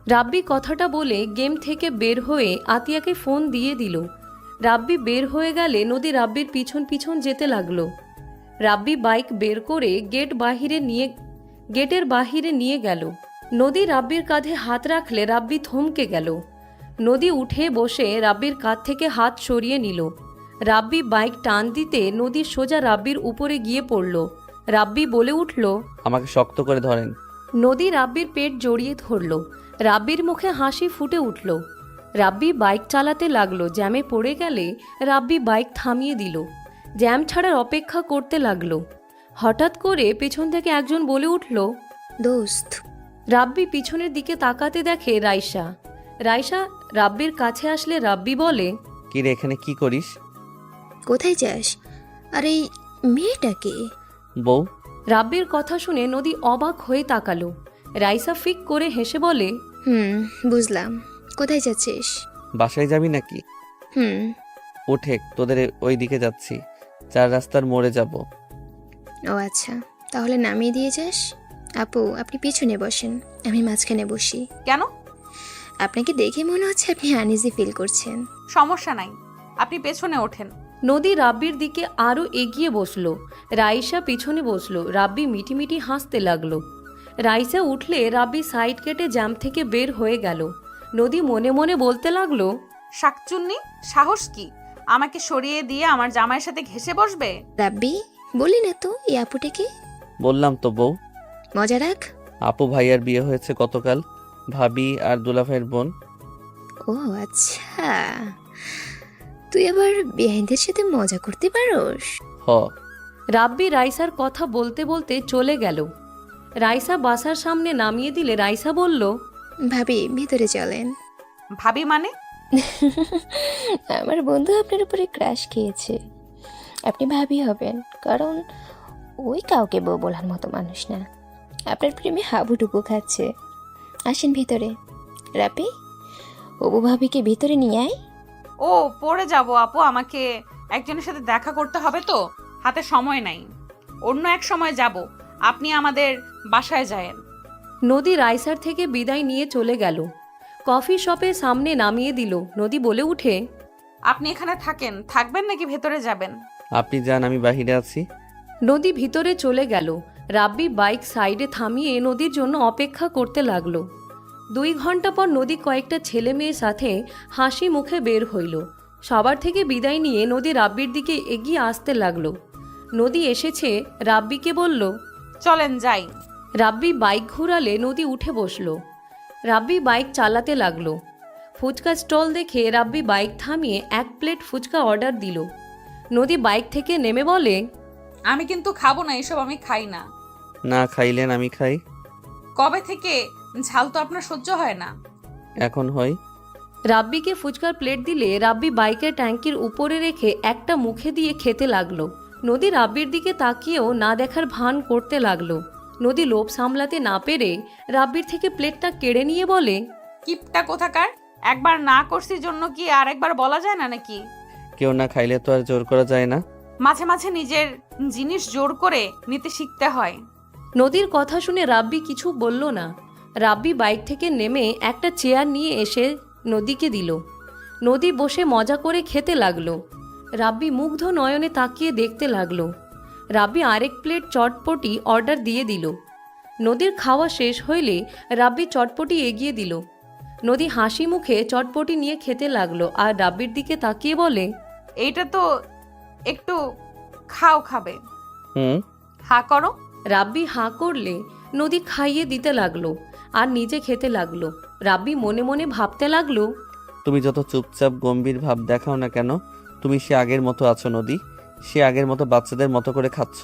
রাব্বি কথাটা বলে গেম থেকে বের হয়ে আতিয়াকে ফোন দিয়ে দিল। রাব্বি বের হয়ে গেলে নদী রাব্বির পিছন পিছন যেতে লাগলো। রাব্বি বাইক বের করে গেটের বাহিরে নিয়ে গেল। নদী রাব্বির কাঁধে হাত রাখলে রাব্বি থমকে গেল। নদী উঠে বসে রাব্বির কাঁধ থেকে হাত সরিয়ে নিল। রাব্বি বাইক টান দিতে নদী সোজা রাব্বির উপরে গিয়ে পড়ল। রাব্বি বলে উঠল, আমাকে শক্ত করে ধরেন। নদী রাব্বির পেট জড়িয়ে ধরল। রাব্বির মুখে হাসি ফুটে উঠল। রাব্বি বাইক চালাতে লাগলো। জ্যামে পড়ে গেলে রাব্বি বাইক থামিয়ে দিল। জ্যাম ছাড়ার অপেক্ষা করতে লাগলো। হঠাৎ করে পেছন থেকে একজন বলে উঠল, দোস্ত। রাব্বি পিছনের দিকে তাকাতে দেখে রাইসা। রাইসা রাব্বির কাছে আসলে রাব্বি বলে, কি রে, এখানে কি করিস? কোথায় যাস? আর এই মেয়েটাকে? বউ। রাব্বির কথা শুনে নদী অবাক হয়ে তাকালো। রাইসা ফিক করে হেসে বলে, বুঝলাম। কোথায় যাচ্ছিস? বাসায় যাবি নাকি? ওঠে, তোদের ওই দিকে যাচ্ছি, 4 রাস্তার মোড়ে যাব। ও আচ্ছা, তাহলে নামিয়ে দিয়ে যাস। আপু, আপনি পিছনে বসেন, আমি মাঝখানে বসি। কেন? আপনাকে দেখে মনে হচ্ছে আপনি আনইজি ফিল করছেন। সমস্যা নাই, আপনি পেছনে ওঠেন। নদী রাব্বির দিকে আরও এগিয়ে বসলো। রাইসা পিছনে বসলো। রাব্বি মিটিমিটি হাসতে লাগলো। রাইসা উঠলে রাব্বি সাইড কেটে জ্যাম থেকে বের হয়ে গেল। নদী মনে মনে বলতে লাগলো, শাকচুন্নি, সাহস কি আমাকে সরিয়ে দিয়ে আমার জামাইয়ের সাথে ঘেসে বসবে? রাব্বি, বলি না তো এই আপুটাকে? বললাম তো বউ। মজা রাখ। আপু ভাইয়ার বিয়ে হয়েছে গতকাল, ভাবি আর দুলাভাইয়ের বোন। ও আচ্ছা, তুই আবার বেআইনদের সাথে মজা করতে পারোস? হ। রাব্বি রাইসার কথা বলতে বলতে চলে গেল। রাইসা বাসার সামনে নামিয়ে দিলে রাইসা বলল, ভাবি, ভেতরে চলেন। ভাবি মানে? আমার বন্ধু আপনার উপরে ক্রাশ খেয়েছে, আপনি ভাবি হবেন, কারণ ওই কাউকে বউ বলার মতো মানুষ না। আপনার প্রেমে হাবুডুবু খাচ্ছে। আসেন ভিতরে। রাপি, অবু ভাবিকে ভিতরে নিয়ে আয়। ও, পড়ে যাব আপু, আমাকে একজনের সাথে দেখা করতে হবে তো। হাতে সময় নাই। অন্য এক সময় যাব, আপনি আমাদের বাসায় যায়েন। নদী রাইসার থেকে বিদায় নিয়ে চলে গেল। কফি শপের সামনে নামিয়ে দিল। নদী বলে উঠে, আপনি এখানে থাকবেন নাকি ভেতরে যাবেন? আপনি যান, আমি বাহিরে আছি। নদী ভিতরে চলে গেল। রাব্বি বাইক সাইডে থামিয়ে নদীর জন্য অপেক্ষা করতে লাগলো। 2 ঘন্টা পর নদী কয়েকটা ছেলে মেয়ের সাথে হাসি মুখে বের হইল। সবার থেকে বিদায় নিয়ে নদী রাব্বির দিকে এগিয়ে আসতে লাগলো। নদী এসেছে, রাব্বিকে বলল, চলেন যাই। রাব্বি বাইক ঘুরালে নদী উঠে বসলো। রাব্বি বাইক চালাতে লাগলো। ফুচকা স্টল দেখে রাব্বি বাইক থামিয়ে 1 প্লেট ফুচকা অর্ডার দিল। নদী বাইক থেকে নেমে বলে, আমি কিন্তু খাবো না এসব, আমি খাই না। না খাইলেন আমি খাই। কবে থেকে? ঝাল তো আপনার সহ্য হয় না। এখন হয়। রাব্বিকে ফুচকার প্লেট দিলে রাব্বি বাইকের ট্যাঙ্কির উপরে রেখে একটা মুখে দিয়ে খেতে লাগলো। নদী রাব্বির দিকে তাকিয়েও না দেখার ভান করতে লাগলো। নদী লোভ সামলাতে না পেরে রাব্বির থেকে প্লেটটা কেড়ে নিয়ে বলে, কিপটা কোথাকার! একবার না করছি জন্য কি আর একবার বলা যায় না নাকি? কেউ না খাইলে তো আর জোর করা যায় না। মাঝে মাঝে নিজের জিনিস জোর করে নিতে শিখতে হয়। নদীর কথা শুনে রাব্বি কিছু বলল না। রাব্বি বাইক থেকে নেমে একটা চেয়ার নিয়ে এসে নদীকে দিল। নদী বসে মজা করে খেতে লাগলো। রাব্বি মুগ্ধ নয়নে তাকিয়ে দেখতে লাগলো। রাব্বি আরেক প্লেট চটপটি অর্ডার দিয়ে দিল। নদীর খাওয়া শেষ হইলে রাব্বি চটপটি এগিয়ে দিল। নদী হাসি মুখে চটপটি নিয়ে খেতে লাগলো আর রাব্বির দিকে তাকিয়ে বলে, এইটা তো একটু খাবে। হুম। হা করো। রাব্বি হাঁ করলে নদী খাইয়ে দিতে লাগলো আর নিজে খেতে লাগলো। রাব্বি মনে মনে ভাবতে লাগলো, তুমি যত চুপচাপ গম্ভীর ভাব দেখাও না কেন, তুমি সে আগের মতো আছো নদী। সে আগের মতো বাচ্চাদের মতো করে খাচ্ছ।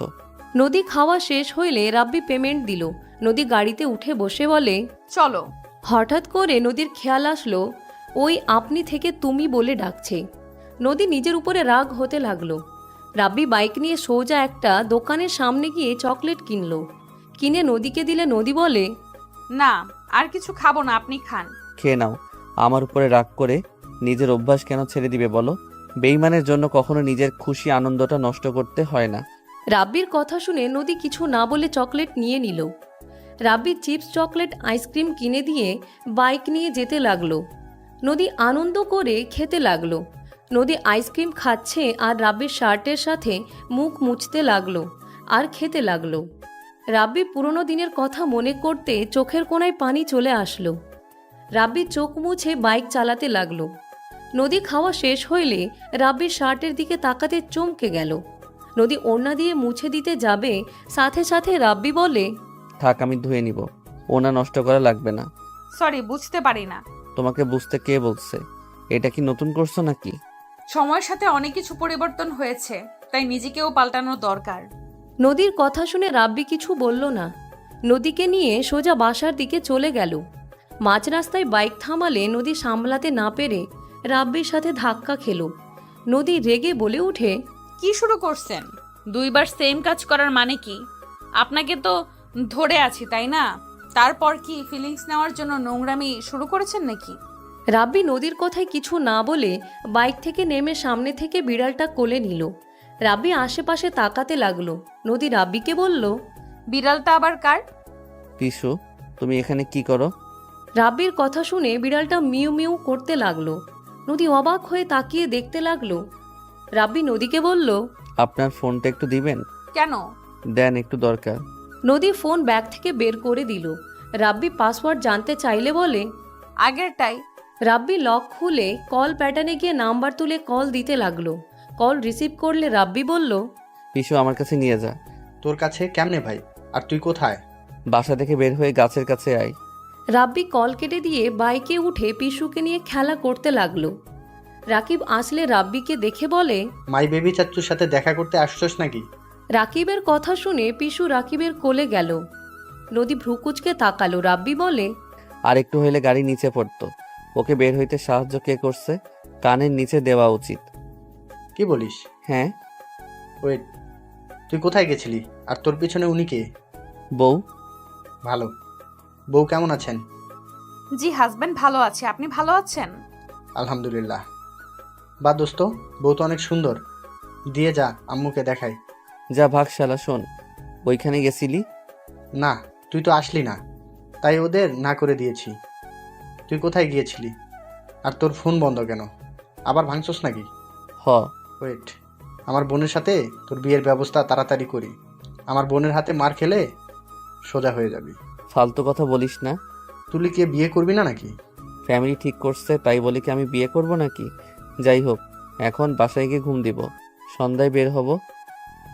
নদী খাওয়া শেষ হইলে রাব্বি পেমেন্ট দিল। নদী গাড়িতে উঠে বসে বলে, চলো। হঠাৎ করে নদীর খেয়াল আসলো ওই আপনি থেকে তুমি বলে ডাকছে। নদী নিজের উপরে রাগ হতে লাগলো। রাব্বি বাইক নিয়ে সোজা একটা দোকানের সামনে গিয়ে চকলেট কিনলো। কিনে নদীকে দিলে নদী বলে, না আর কিছু খাবো না, আপনি খান। খেয়ে নাও। আমার উপরে রাগ করে নিজের অভ্যাস কেন ছেড়ে দিবে বলো? বেইমানের জন্য কখনো নিজের খুশি আনন্দটা নষ্ট করতে হয় না। রাব্বির কথা শুনে নদী কিছু না বলে চকলেট নিয়ে নিল। রাব্বি চিপস চকলেট আইসক্রিম কিনে দিয়ে বাইক নিয়ে যেতে লাগলো। নদী আনন্দ করে খেতে লাগলো। নদী আইসক্রিম খাচ্ছে আর রাব্বির শার্টের সাথে মুখ মুছতে লাগলো আর খেতে লাগলো। রাব্বি পুরনো দিনের কথা মনে করতে চোখের কোণায় পানি চলে আসলো। রাব্বি চোখ মুছে বাইক চালাতে লাগলো। নদী খাওয়া শেষ হইলে রাব্বির শার্টের দিকে তাকাতে চমকে গেল। নদী ওড়না দিয়ে মুছে দিতে যাবে, সাথে সাথে রাব্বি বলে, থাক, আমি ধুয়ে নিব। ওনা নষ্ট করা লাগবে না। সরি, বুঝতে পারি না। তোমাকে বুঝতে কে বলছে? এটা কি নতুন করছো নাকি? সময়ের সাথে অনেক কিছু পরিবর্তন হয়েছে, তাই নিজেকেও পাল্টানো দরকার। নদীর কথা শুনে রাব্বি কিছু বলল না। নদীকে নিয়ে সোজা বাসার দিকে চলে গেল। মাঝ রাস্তায় বাইক থামালে নদী সামলাতে না পেরে রাব্বির সাথে ধাক্কা খেল। নদী রেগে বলে উঠে, কি শুরু করছেন? 2 বার সেম কাজ করার মানে কি? আপনাকে তো ধরে আছি, তাই না? তারপর কি ফিলিংস নেওয়ার জন্য নোংরামি শুরু করেছেন নাকি? রাব্বি নদীর কথায় কিছু না বলে বাইক থেকে নেমে সামনে থেকে বিড়ালটা কোলে নিল। রাব্বি আশেপাশে তাকাতে লাগলো। নদী রাব্বিকে বলল, বিড়ালটা আবার কার? পিসু, তুমি এখানে কি করো? রাব্বির কথা শুনে বিড়ালটা মিউ মিউ করতে লাগলো। নদী অবাক হয়ে তাকিয়ে দেখতে লাগলো। রাব্বি নদীকে বলল, আপনার ফোনটা একটু দিবেন? কেন? দেন, একটু দরকার। নদী ফোন ব্যাগ থেকে বের করে দিল। রাব্বি পাসওয়ার্ড জানতে চাইলে বলে, আগেরটাই। রাব্বি লক খুলে কল প্যাটার্নে গিয়ে নাম্বার তুলে কল দিতে লাগলো। কল রিসিভ করলে রাব্বি বলল, পিসু আমার কাছে নিয়ে যা। তোর কাছে কেমনে ভাই? আর তুই কোথায়? বাসা থেকে বের হয়ে গাছের কাছে আয়। রাব্বি কল কেটে দিয়ে বাইকে উঠে পিসুকে নিয়ে খেলা করতে লাগলো। রাকিব আসলে রাব্বিকে দেখে বলে, মাই বেবি চাচ্চুর সাথে দেখা করতে আসছস নাকি? রাকিবের কথা শুনে পিসু রাকিবের কোলে গেল। নদী ভ্রুকুচকে তাকালো। রাব্বি বলে, আর একটু হইলে গাড়ি নিচে পড়তো। ওকে বের হইতে সাহায্য কে করছে? কানের নিচে দেওয়া উচিত। কি বলিস? হ্যাঁ। ওয়েট, তুই কোথায় গেছিলি? আর তোর পিছনে উনি কে? বউ। ভালো। বউ কেমন আছেন? জি হাজবেন্ড ভালো আছে, আপনি ভালো আছেন? আলহামদুলিল্লাহ। বা দোস্ত, বউ তো অনেক সুন্দর। দিয়ে যা, আম্মুকে দেখাই। যা ভাগ শালা, শোন, ওইখানে গেছিলি? না, তুই তো আসলি না, তাই ওদের না করে দিয়েছি। তুই কোথায় গিয়েছিলি? আর তোর ফোন বন্ধ কেন? আবার ভাঙছস নাকি? হ। ওয়েট, আমার বোনের সাথে তোর বিয়ের ব্যবস্থা তাড়াতাড়ি করি। আমার বোনের হাতে মার খেলে সোজা হয়ে যাবি। ফালতু কথা বলিস না। তুই কি বিয়ে করবি না নাকি? ফ্যামিলি ঠিক করছে তাই বলে কি আমি বিয়ে করব নাকি? যাই হোক, এখন বাসায় গিয়ে ঘুম দিব, সন্ধ্যায় বের হব।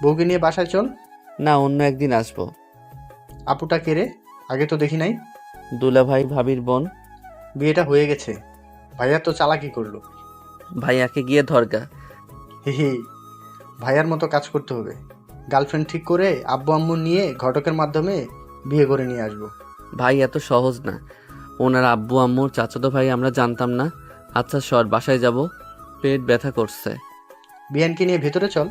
বউকে নিয়ে বাসায় চল। না, অন্য একদিন আসবো। আপুটা কে রে? আগে তো দেখি নাই। দুলাভাই ভাবির বোন। বিয়েটা হয়ে গেছে। ভাইয়া তো চালাকি করলো। ভাইয়াকে গিয়ে ধরগা। হি, ভাইয়ার মতো কাজ করতে হবে। গার্লফ্রেন্ড ঠিক করে আব্বু আম্মু নিয়ে ঘটকের মাধ্যমে বিয়ে করে নিয়ে আসবো। ভাই এত সহজ না। ওনার আব্বু আম্মুর চাচাতো ভাই আমরা জানতাম না। আচ্ছা সর, বাসায় যাব, পেট ব্যথা করছে। বিয়ানকে নিয়ে ভেতরে চল।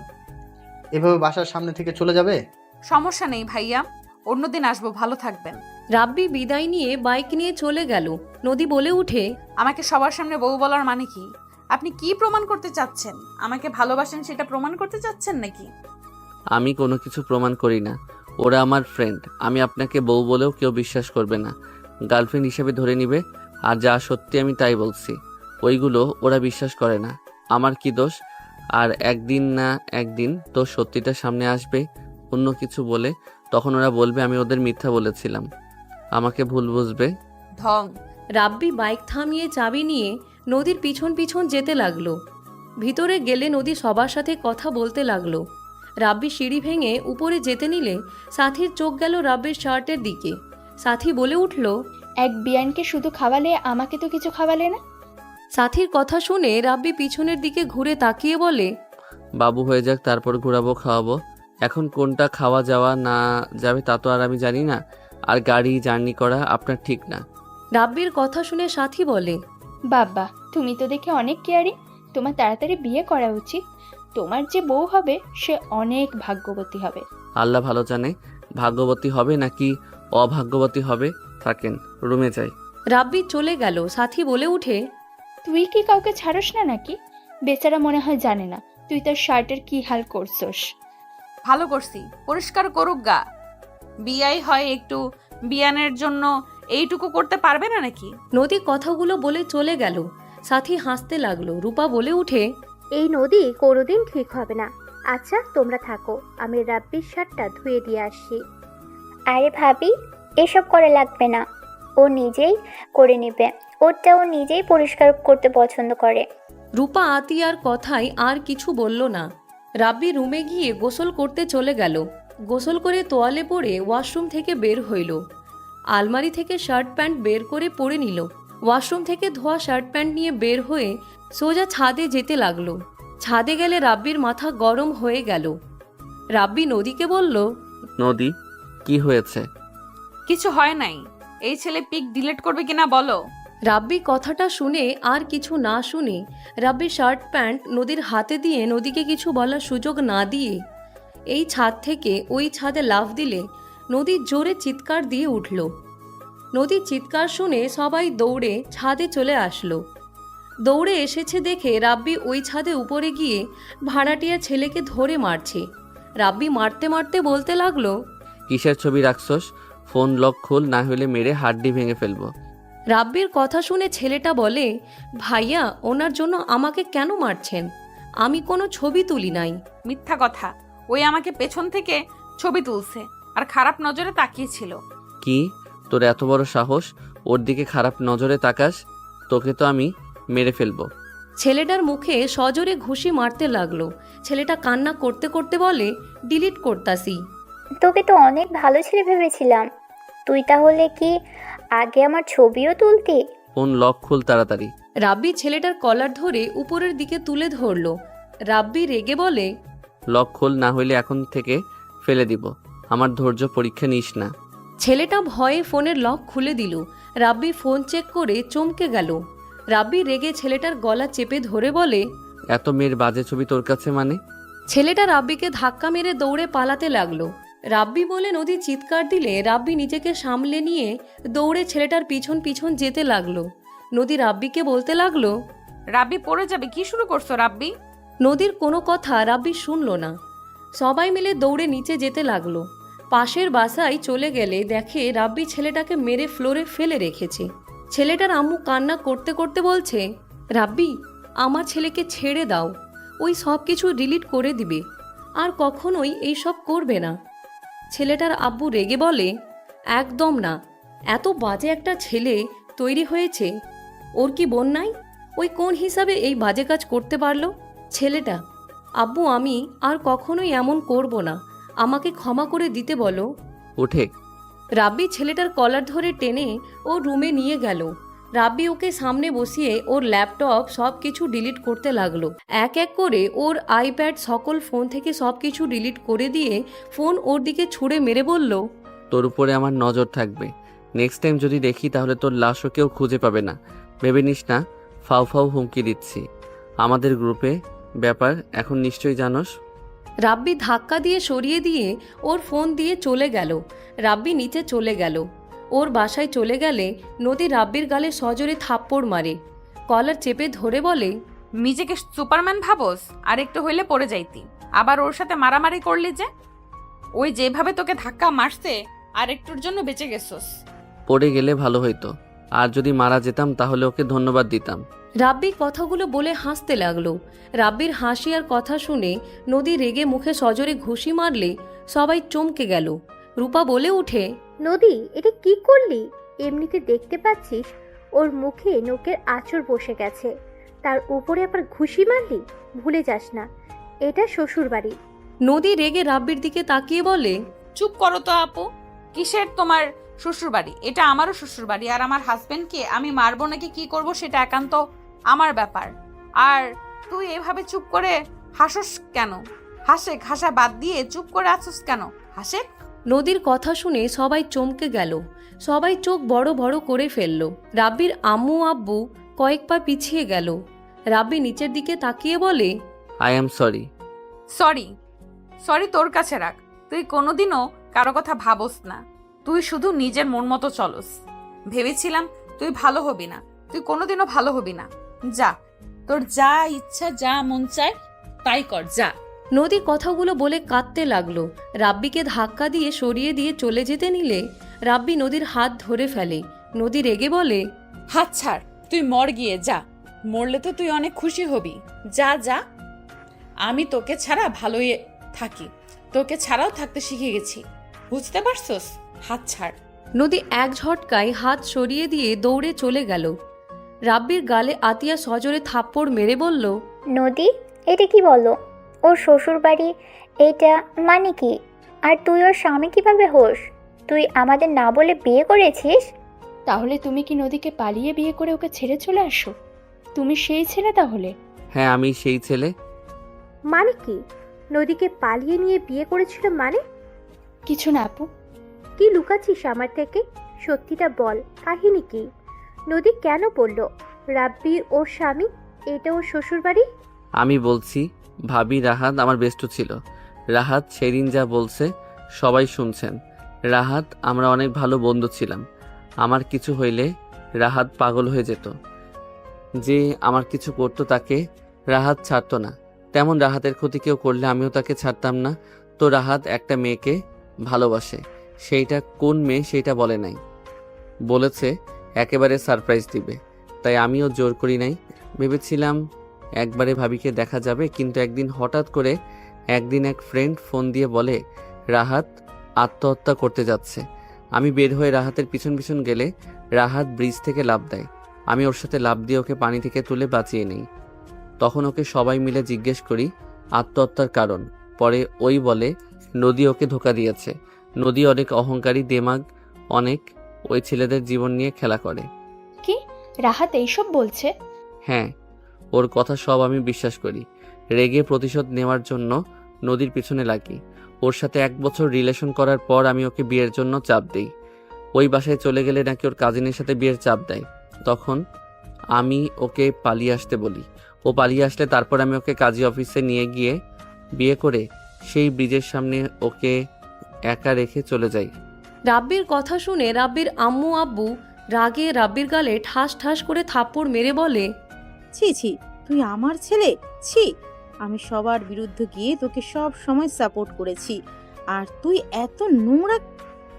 এভাবে বাসার সামনে থেকে চলে যাবে? সমস্যা নেই ভাইয়া, অন্যদিন আসবো, ভালো থাকবেন। রাব্বি বিদায় নিয়ে বাইক নিয়ে চলে গেল। নদী বলে উঠে, আমাকে সবার সামনে বউ বলার মানে কি? আপনি কি প্রমাণ করতে চাচ্ছেন? আমাকে ভালোবাসেন সেটা প্রমাণ করতে চাচ্ছেন নাকি? আমি কোনো কিছু প্রমাণ করি না। ওরা আমার ফ্রেন্ড। আমি আপনাকে বউ বলেও কেউ বিশ্বাস করবে না, গার্লফ্রেন্ড হিসেবে ধরে নিবে। আর যা সত্যি আমি তাই বলছি, ওইগুলো ওরা বিশ্বাস করে না। আমার কি দোষ? আর একদিন না একদিন তো সত্যিটা সামনে আসবে অন্য কিছু বলে, তখন ওরা বলবে আমি ওদের মিথ্যা বলেছিলাম, আমাকে ভুল বুঝবে। ঢং। রাব্বি বাইক থামিয়ে চাবি নিয়ে নদীর পিছন পিছন যেতে লাগলো। ভিতরে গেলে নদী সবার সাথে কথা বলতে লাগলো। রাব্বি সিঁড়ি ভেঙে উপরে যেতে নিলে সাথীর চোখ গেল রাব্বির শার্টের দিকে। সাথী বলে উঠল, এক বিয়ানকে শুধু খাওয়ালে, আমাকে তো কিছু খাওয়ালে না। সাথীর কথা শুনে রাব্বি পিছনের দিকে ঘুরে তাকিয়ে বলে, বাবু হয়ে যাক, তারপর ঘোরাবো, খাওয়াবো। এখন কোনটা খাওয়া যাওয়া না যাবে তা তো আর আমি জানি না। আর গাড়ি জার্নি করা আপনার ঠিক না। রাব্বির কথা শুনে সাথী বলে, বাবা, তুমি তো দেখে অনেক কেয়ারিং। তোমার তাড়াতাড়ি বিয়ে করা উচিত। তোমার যে বউ হবে সে অনেক ভাগ্যবতী হবে। আল্লাহ ভালো জানে ভাগ্যবতী হবে নাকি অভাগ্যবতী হবে। থাকেন, রুমে যাই। রাব্বি চলে গেল। সাথী বলে উঠে, তুই কি কাউকে ছাড়স না নাকি? বেচারা মনে হয় জানে না তুই তার শার্টের কি হাল করছস। ভালো করছি, পরিষ্কার করুক গা। বিয়াই হয় একটু, বিয়ানের জন্য এইটুকু করতে পারবে না নাকি? নদী কথাগুলো বলে চলে গেল। সাথী হাসতে লাগলো। রূপা বলে উঠে, এই নদী কোনোদিন ঠিক হবে না। আচ্ছা তোমরা থাকো, আমি রাব্বির শার্টটা ধুয়ে দিয়ে আসি। আরে ভাবি, এসব করা লাগবে না, ও নিজেই করে নেবে। ওটা ও নিজেই পরিষ্কার করতে পছন্দ করে। রূপা আতিয়ার কথায় আর কিছু বলল না। রাব্বি রুমে গিয়ে গোসল করতে চলে গেল। গোসল করে তোয়ালে পরে ওয়াশরুম থেকে বের হইল। আলমারি থেকে শার্ট প্যান্ট বের করে পরে নিল। ওয়াশরুম থেকে ধোয়া শার্ট প্যান্ট নিয়ে বের হয়ে সোজা ছাদে যেতে লাগলো। ছাদে গেলে রাব্বির মাথা গরম হয়ে গেল। রাব্বি নদীকে বলল, নদী, কি হয়েছে? কিছু হয় নাই। এই ছেলে পিক ডিলিট করবে কিনা বলো। রাব্বি কথাটা শুনে আর কিছু না শুনে রাব্বি শার্ট প্যান্ট নদীর হাতে দিয়ে নদীকে কিছু বলার সুযোগ না দিয়ে এই ছাদ থেকে ওই ছাদে লাফ দিলে নদী জোরে চিৎকার দিয়ে উঠল। নদীর চিৎকার শুনে সবাই দৌড়ে ছাদে চলে আসলো। দৌড়ে এসেছে দেখে রাব্বি ওই ছাদে উপরে গিয়ে ভাড়াটিয়া ছেলেকে ধরে মারছে। রাব্বি মারতে মারতে বলতে লাগলো, কিসের ছবি রাখছস? ফোন লক খোল, না হলে মেরে হাড্ডি ভেঙে ফেলবো। রাব্বির কথা শুনে ছেলেটা বলে, ভাইয়া ওনার জন্য আমাকে কেন মারছেন? আমি কোনো ছবি তুলি নাই। মিথ্যা কথা, ওই আমাকে পেছন থেকে ছবি তুলছে আর খারাপ নজরে তাকিয়েছিল। কি, তোর এত বড় সাহস ওর দিকে খারাপ নজরে তাকাস? তোকে তো আমি মেরে ফেলবো। ছেলেটার মুখে সজোরে ঘুষি মারতে লাগলো। ছেলেটা কান্না করতে করতে বলে, ডিলিট করতাসি। তোকে তো অনেক ভালো ছেলে ভেবেছিলাম। তুই তাহলে কি আগে আমার ছবিও তুলতি? ফোন লক খোল তাড়াতাড়ি। রাব্বি ছেলেটার কলার ধরে উপরের দিকে তুলে ধরলো। রাব্বি রেগে বলে, লক খোল, না হইলে এখন থেকে ফেলে দিব। আমার ধৈর্য পরীক্ষা নিস না। ছেলেটা ভয়ে ফোনের লক খুলে দিল। রাব্বি ফোন চেক করে চমকে গেল। রাব্বি রেগে ছেলেটার গলা চেপে ধরে বলে, এত মেয়ের বাজে ছবি তোর কাছে মানে? ছেলেটা রাব্বিকে ধাক্কা মেরে দৌড়ে পালাতে লাগলো। রাব্বি বলে নদী চিৎকার দিলে রাব্বি নিজেকে সামলে নিয়ে দৌড়ে ছেলেটার পিছন পিছন যেতে লাগলো। নদী রাব্বিকে বলতে লাগলো, রাব্বি পড়ে যাবে, কি শুরু করছো রাব্বি? নদীর কোনো কথা রাব্বি শুনল না। সবাই মিলে দৌড়ে নিচে যেতে লাগলো। পাশের বাসায় চলে গেলে দেখে রাব্বি ছেলেটাকে মেরে ফ্লোরে ফেলে রেখেছে। ছেলেটার আম্মু কান্না করতে করতে বলছে, রাব্বি আমার ছেলেকে ছেড়ে দাও, ওই সব কিছু ডিলিট করে দিবে, আর কখনোই এই সব করবে না। ছেলেটার আব্বু রেগে বলে, একদম না, এত বাজে একটা ছেলে তৈরি হয়েছে, ওর কি বোন নাই? ওই কোন হিসাবে এই বাজে কাজ করতে পারলো? ছেলেটা, আব্বু আমি আর কখনোই এমন করব না, আমাকে ক্ষমা করে দিতে বলো। উঠে রাব্বি ছেলেটার কলার ধরে টেনে ও রুমে নিয়ে গেল। রাব্বি ওকে সামনে বসিয়ে ওর ল্যাপটপ সব কিছু ডিলিট করতে লাগলো। এক এক করে ওর আইপ্যাড সকল ফোন থেকে সব কিছু ডিলিট করে দিয়ে ফোন ওর দিকে ছুঁড়ে মেরে বলল, তোর উপরে আমার নজর থাকবে, নেক্সট টাইম যদি দেখি তাহলে তোর লাশও কেউ খুঁজে পাবে না, ভেবে নিস না ফাউ ফাউ হুমকি দিচ্ছি। আমাদের গ্রুপে ব্যাপার এখন নিশ্চয়ই জানোস। রাব্বি ধাক্কা দিয়ে সরিয়ে দিয়ে ওর ফোন দিয়ে চলে গেল। রাব্বি নিচে চলে গেল। ওর বাসায় চলে গেলে নদী রাব্বির গালে সজোরে থাপ্পড় মারে, কলার চেপে ধরে বলে, নিজেকে সুপারম্যান ভাবোস? আর একটু হইলে পড়ে যাইতি, আবার ওর সাথে মারামারি করলি যে। ওই যেভাবে তোকে ধাক্কা মারছে আর একটুর জন্য বেঁচে গেছস। পড়ে গেলে ভালো হইতো, আর যদি মারা যেতাম তাহলে ওকে ধন্যবাদ দিতাম। রাব্বি কথাগুলো বলে হাসতে লাগলো। রাব্বির হাসি আর কথা শুনে নদী রেগে মুখে সজোরে ঘুষি মারলে সবাই চমকে গেল। রূপা বলে উঠে, নদী এটা কি করলি? এমনিতে দেখতে পাচ্ছিস ওর মুখে নোকের আঁচড় বসে গেছে, তার উপরে আবার ঘুষি মারলি? ভুলে যাস না এটা শ্বশুর বাড়ি। নদী রেগে রাব্বির দিকে তাকিয়ে বলে, চুপ করো তো আপু, কিসের তোমার শ্বশুরবাড়ি? এটা আমারও শ্বশুরবাড়ি, আর আমার হাজবেন্ডকে আমি মারবো নাকি কি করব সেটা একান্ত আমার ব্যাপার। আর তুই এভাবে চুপ করে হাসস কেন? হাসে হাসা বাদ দিয়ে চুপ করে আছিস কেন? হাসে। নদীর কথা শুনে সবাই চমকে গেল। সবাই চোখ বড় বড় করে ফেলল। রাব্বির আম্মু আব্বু কয়েক পা পিছিয়ে গেল। রাব্বি নিচের দিকে তাকিয়ে বলে, I am sorry. Sorry sorry তোর কাছে রাখ, তুই কোনোদিনও কারো কথা ভাবস না, তুই শুধু নিজের মন মতো চলস। ভেবেছিলাম তুই ভালো হবি না, তুই কোনোদিনও ভালো হবি না। যা, তোর যা ইচ্ছা যা মন চায় তাই কর, যা। নদী কথাগুলো বলে কাঁদতে লাগলো। রাব্বিকে ধাক্কা দিয়ে সরিয়ে দিয়ে চলে যেতে নিলে রাব্বি নদীর হাত ধরে ফেলে। নদী রেগে বলে, হাত ছাড়, তুই মর গিয়ে যা, মরলে তো তুই অনেক খুশি হবি। যা যা, আমি তোকে ছাড়া ভালোই থাকি, তোকে ছাড়াও থাকতে শিখে গেছি, বুঝতে পারছস? হাত ছাড়। নদী এক ঝটকায় হাত সরিয়ে দিয়ে দৌড়ে চলে গেল। রাব্বির গালে আতিয়া সজোরে থাপ্পড় মেরে বলল, নদী এটা কি বলো? ওর শ্বশুর বাড়ি এটা মানে কি? আর তুই ওর স্বামী কিভাবে হোস? তুই আমাদের না বলে বিয়ে করেছিস? তাহলে তুমি কি নদীকে পালিয়ে বিয়ে করে ওকে ছেড়ে চলে আসো? তুমি সেই ছেলে তাহলে? হ্যাঁ আমি সেই ছেলে। মানে কি? নদীকে পালিয়ে নিয়ে বিয়ে করেছিল মানে? কিছু না আপু। কি লুকাচ্ছিস আমার থেকে? সত্যিটা বল, কাহিনী কি? নদী কেন বললো রাব্বি ওর স্বামী, এটা ওর শ্বশুর বাড়ি? আমি বলছি ভাবি রাহাত আমার বেস্ট ছিল। রাহাত সেদিন যা বলছে সবাই শুনছেন। রাহাত আমরা অনেক ভালো বন্ধু ছিলাম। আমার কিছু হইলে রাহাত পাগল হয়ে যেত, যে আমার কিছু করতো তাকে রাহাত ছাড়তো না। তেমন রাহাতের ক্ষতি কেউ করলে আমিও তাকে ছাড়তাম না। তো রাহাত একটা মেয়েকে ভালোবাসে, সেইটা কোন মেয়ে সেইটা বলে নাই, বলেছে একেবারে সারপ্রাইজ দিবে। তাই আমিও জোর করি নাই। ভেবেছিলাম একবারে ভাবিকে দেখা যাবে, কিন্তু একদিন হঠাৎ করে এক ফ্রেন্ড ফোন দিয়ে বলে রাহাত আত্মহত্যা করতে যাচ্ছে। আমি বের হয়ে রাহাতের পিছন পিছন গেলে রাহাত ব্রিজ থেকে লাফ দেয়। আমি ওর সাথে লাফ দিয়ে ওকে পানি থেকে তুলে বাঁচিয়ে নিই। তখন ওকে সবাই মিলে জিজ্ঞেস করি আত্মহত্যার কারণ। পরে ওই বলে নদী ওকে ধোকা দিয়েছে। নদী অনেক অহংকারী, দেমাগ অনেক, ওই ছেলেদের জীবন নিয়ে খেলা করে। কি রাহাত এইসব বলছে? হ্যাঁ, ওর কথা সব আমি বিশ্বাস করি। রেগে প্রতিশোধ নেওয়ার জন্য নদীর পিছনে লাগি। ওর সাথে 1 বছর রিলেশন করার পর আমি ওকে বিয়ের জন্য চাপ দিই। ওই বাসায় চলে গেলে নাকি ওর কাজিনের সাথে বিয়ের চাপ দেয়। তখন আমি ওকে পালিয়ে আসতে বলি। ও পালিয়ে আসলে তারপর আমি ওকে কাজী অফিসে নিয়ে গিয়ে বিয়ে করে সেই ব্রিজের সামনে ওকে একা রেখে চলে যাই। রাব্বির কথা শুনে রাব্বির আম্মু আব্বু রাগে রাব্বির গালে ঠাস ঠাস করে থাপ্পড় মেরে বলে, ছি ছি, তুই আমার ছেলে? ছি, আমি সবার বিরুদ্ধে গিয়ে তোকে সব সময় সাপোর্ট করেছি, আর তুই এত নোংরা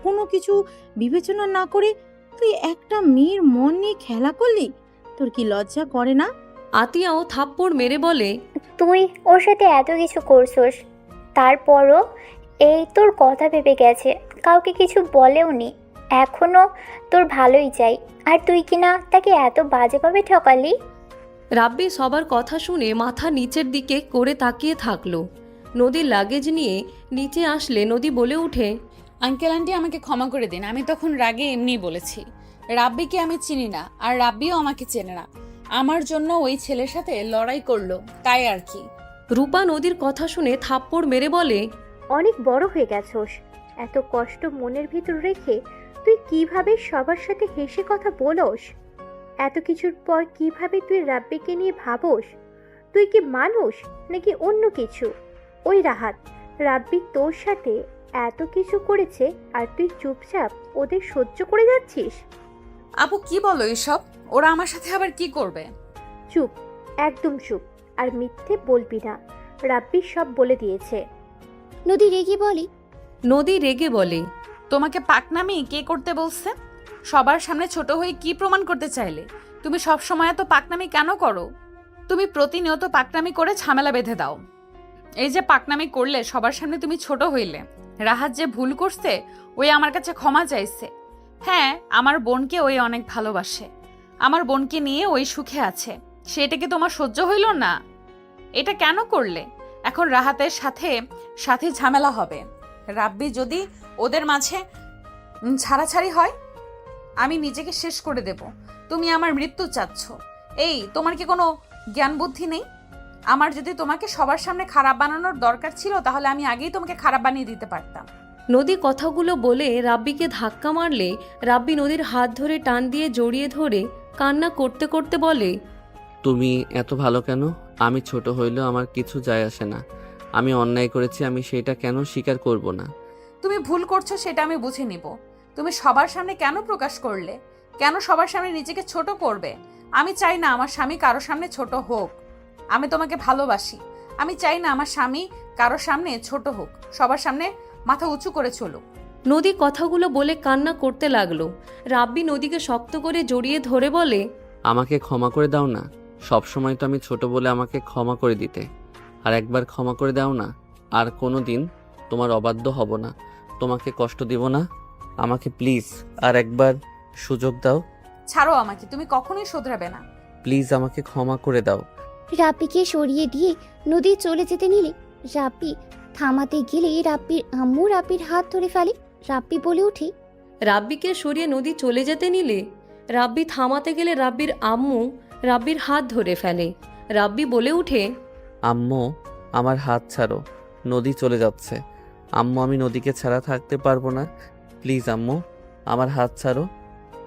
কোনো কিছু বিবেচনা না করে তুই একটা মেয়ের মন নিয়ে খেলা করলি? তোর কি লজ্জা করে না? আতিয়াও থাপ্পড় মেরে বলে, তুই ওর সাথে এত কিছু করছোস, তারপরও এই তোর কথা ভেবে গেছে, কাউকে কিছু বলেও নি, এখনো তোর ভালোই চাই, আর তুই কিনা তাকে এত বাজেভাবে ঠকালি। রাব্বি সবার কথা শুনে মাথা নিচের দিকে করে তাকিয়ে থাকলো। নদীর লাগেজ নিয়ে নিচে আসলে নদী বলে উঠে, আঙ্কেল আন্টি আমাকে ক্ষমা করে দিন, আমি তখন রাগে এমনিই বলেছি। রাব্বিকে আমি চিনি না, আর রাব্বিও আমাকে চেনে না। আমার জন্য ওই ছেলের সাথে লড়াই করলো, তাই আর কি। রূপা নদীর কথা শুনে থাপ্পড় মেরে বলে, অনেক বড় হয়ে গেছোস, এত কষ্ট মনের ভিতর রেখে তুই কিভাবে সবার সাথে হেসে কথা বলোস? এত কিছুর পর কিভাবে তুই রাব্বিকে নিয়ে ভাবোস? তুই কি মানুষ নাকি অন্য কিছু? ওই রাহাত, রাব্বি তোর সাথে এত কিছু করেছে আর তুই চুপচাপ ওদের সহ্য করে যাচ্ছিস? আপু কি বলো এসব? ওরা আমার সাথে আবার কি করবে? চুপ, একদম চুপ, আর মিথ্যে বলবি না। রাব্বি সব বলে দিয়েছে। নদী রেগে বলি, নদী রেগে বলে, তোমাকে পাকনামি কে করতে বলছে? সবার সামনে ছোট হয়ে কি প্রমাণ করতে চাইলে? তুমি সব সময় এত পাকনামি কেন করো? তুমি প্রতিনিয়ত পাকনামি করে ঝামেলা বেঁধে দাও। এই যে পাকনামি করলে সবার সামনে তুমি ছোট হইলে। রাহাত যে ভুল করছে, ওই আমার কাছে ক্ষমা চাইছে। হ্যাঁ, আমার বোনকে ওই অনেক ভালোবাসে, আমার বোনকে নিয়ে ওই সুখে আছে, সেটা কি তোমার সহ্য হইল না? এটা কেন করলে? এখন রাহাতের সাথে সাথে ঝামেলা হবে। রাব্বি যদি ওদের মাঝে ছাড়াছাড়ি হয়, আমি নিজেকে শেষ করে দেব। তুমি আমার মৃত্যু চাচ্ছ। এই, তোমার কি কোনো জ্ঞান বুদ্ধি নেই? আমার যদি তোমাকে সবার সামনে খারাপ বানানোর দরকার ছিল, তাহলে আমি আগেই তোমাকে খারাপ বানিয়ে দিতে পারতাম। নদী কথাগুলো বলে রাব্বিকে ধাক্কা মারলে রাব্বি নদীর হাত ধরে টান দিয়ে জড়িয়ে ধরে কান্না করতে করতে বলে, তুমি এত ভালো কেন? আমি ছোট হইলেও আমার কিছু যায় আসে না। আমি অন্যায় করেছি, আমি সেটা কেন স্বীকার করব না? তুমি ভুল করছো সেটা আমি বুঝে নিব। তুমি সবার সামনে কেন প্রকাশ করলে? কেন সবার সামনে নিজেকে ছোট করবে? আমি চাই না আমার স্বামী কারো সামনে ছোট হোক। আমি তোমাকে ভালোবাসি। আমি চাই না আমার স্বামী কারো সামনে ছোট হোক, সবার সামনে মাথা উঁচু করে চলুক। নদী কথাগুলো বলে কান্না করতে লাগলো। রাব্বি নদীকে শক্ত করে জড়িয়ে ধরে বলে, আমাকে ক্ষমা করে দাও না। সব সময় তো আমি ছোট বলে আমাকে ক্ষমা করে দিতে। আর একবার ক্ষমা করে দাও না। আর কোনো দিন তোমার অবাধ্য হব না, তোমাকে কষ্ট দিব না। আমাকে প্লিজ আর একবার সুযোগ দাও। ছাড়ো আমাকে, তুমি কখনোই শোধরাবে না। প্লিজ আমাকে ক্ষমা করে দাও। রাব্বিকে সরিয়ে দিয়ে নদী চলে যেতে নিলে রাব্বি থামাতে গেলে রাব্বির আম্মু রাব্বির হাত ধরে ফেলে। রাব্বি বলে ওঠে, রাব্বিকে সরিয়ে নদী চলে যেতে নিলে রাব্বি থামাতে গেলে রাব্বির আম্মু রাব্বির হাত ধরে ফেলে। রাব্বি বলে উঠে, আম্মু, আমার হাত ছাড়ো, নদী চলে যাচ্ছে। আম্মু, আমি নদীকে ছাড়া থাকতে পারবো না। প্লিজ আম্মু, আমার হাত ছাড়ো।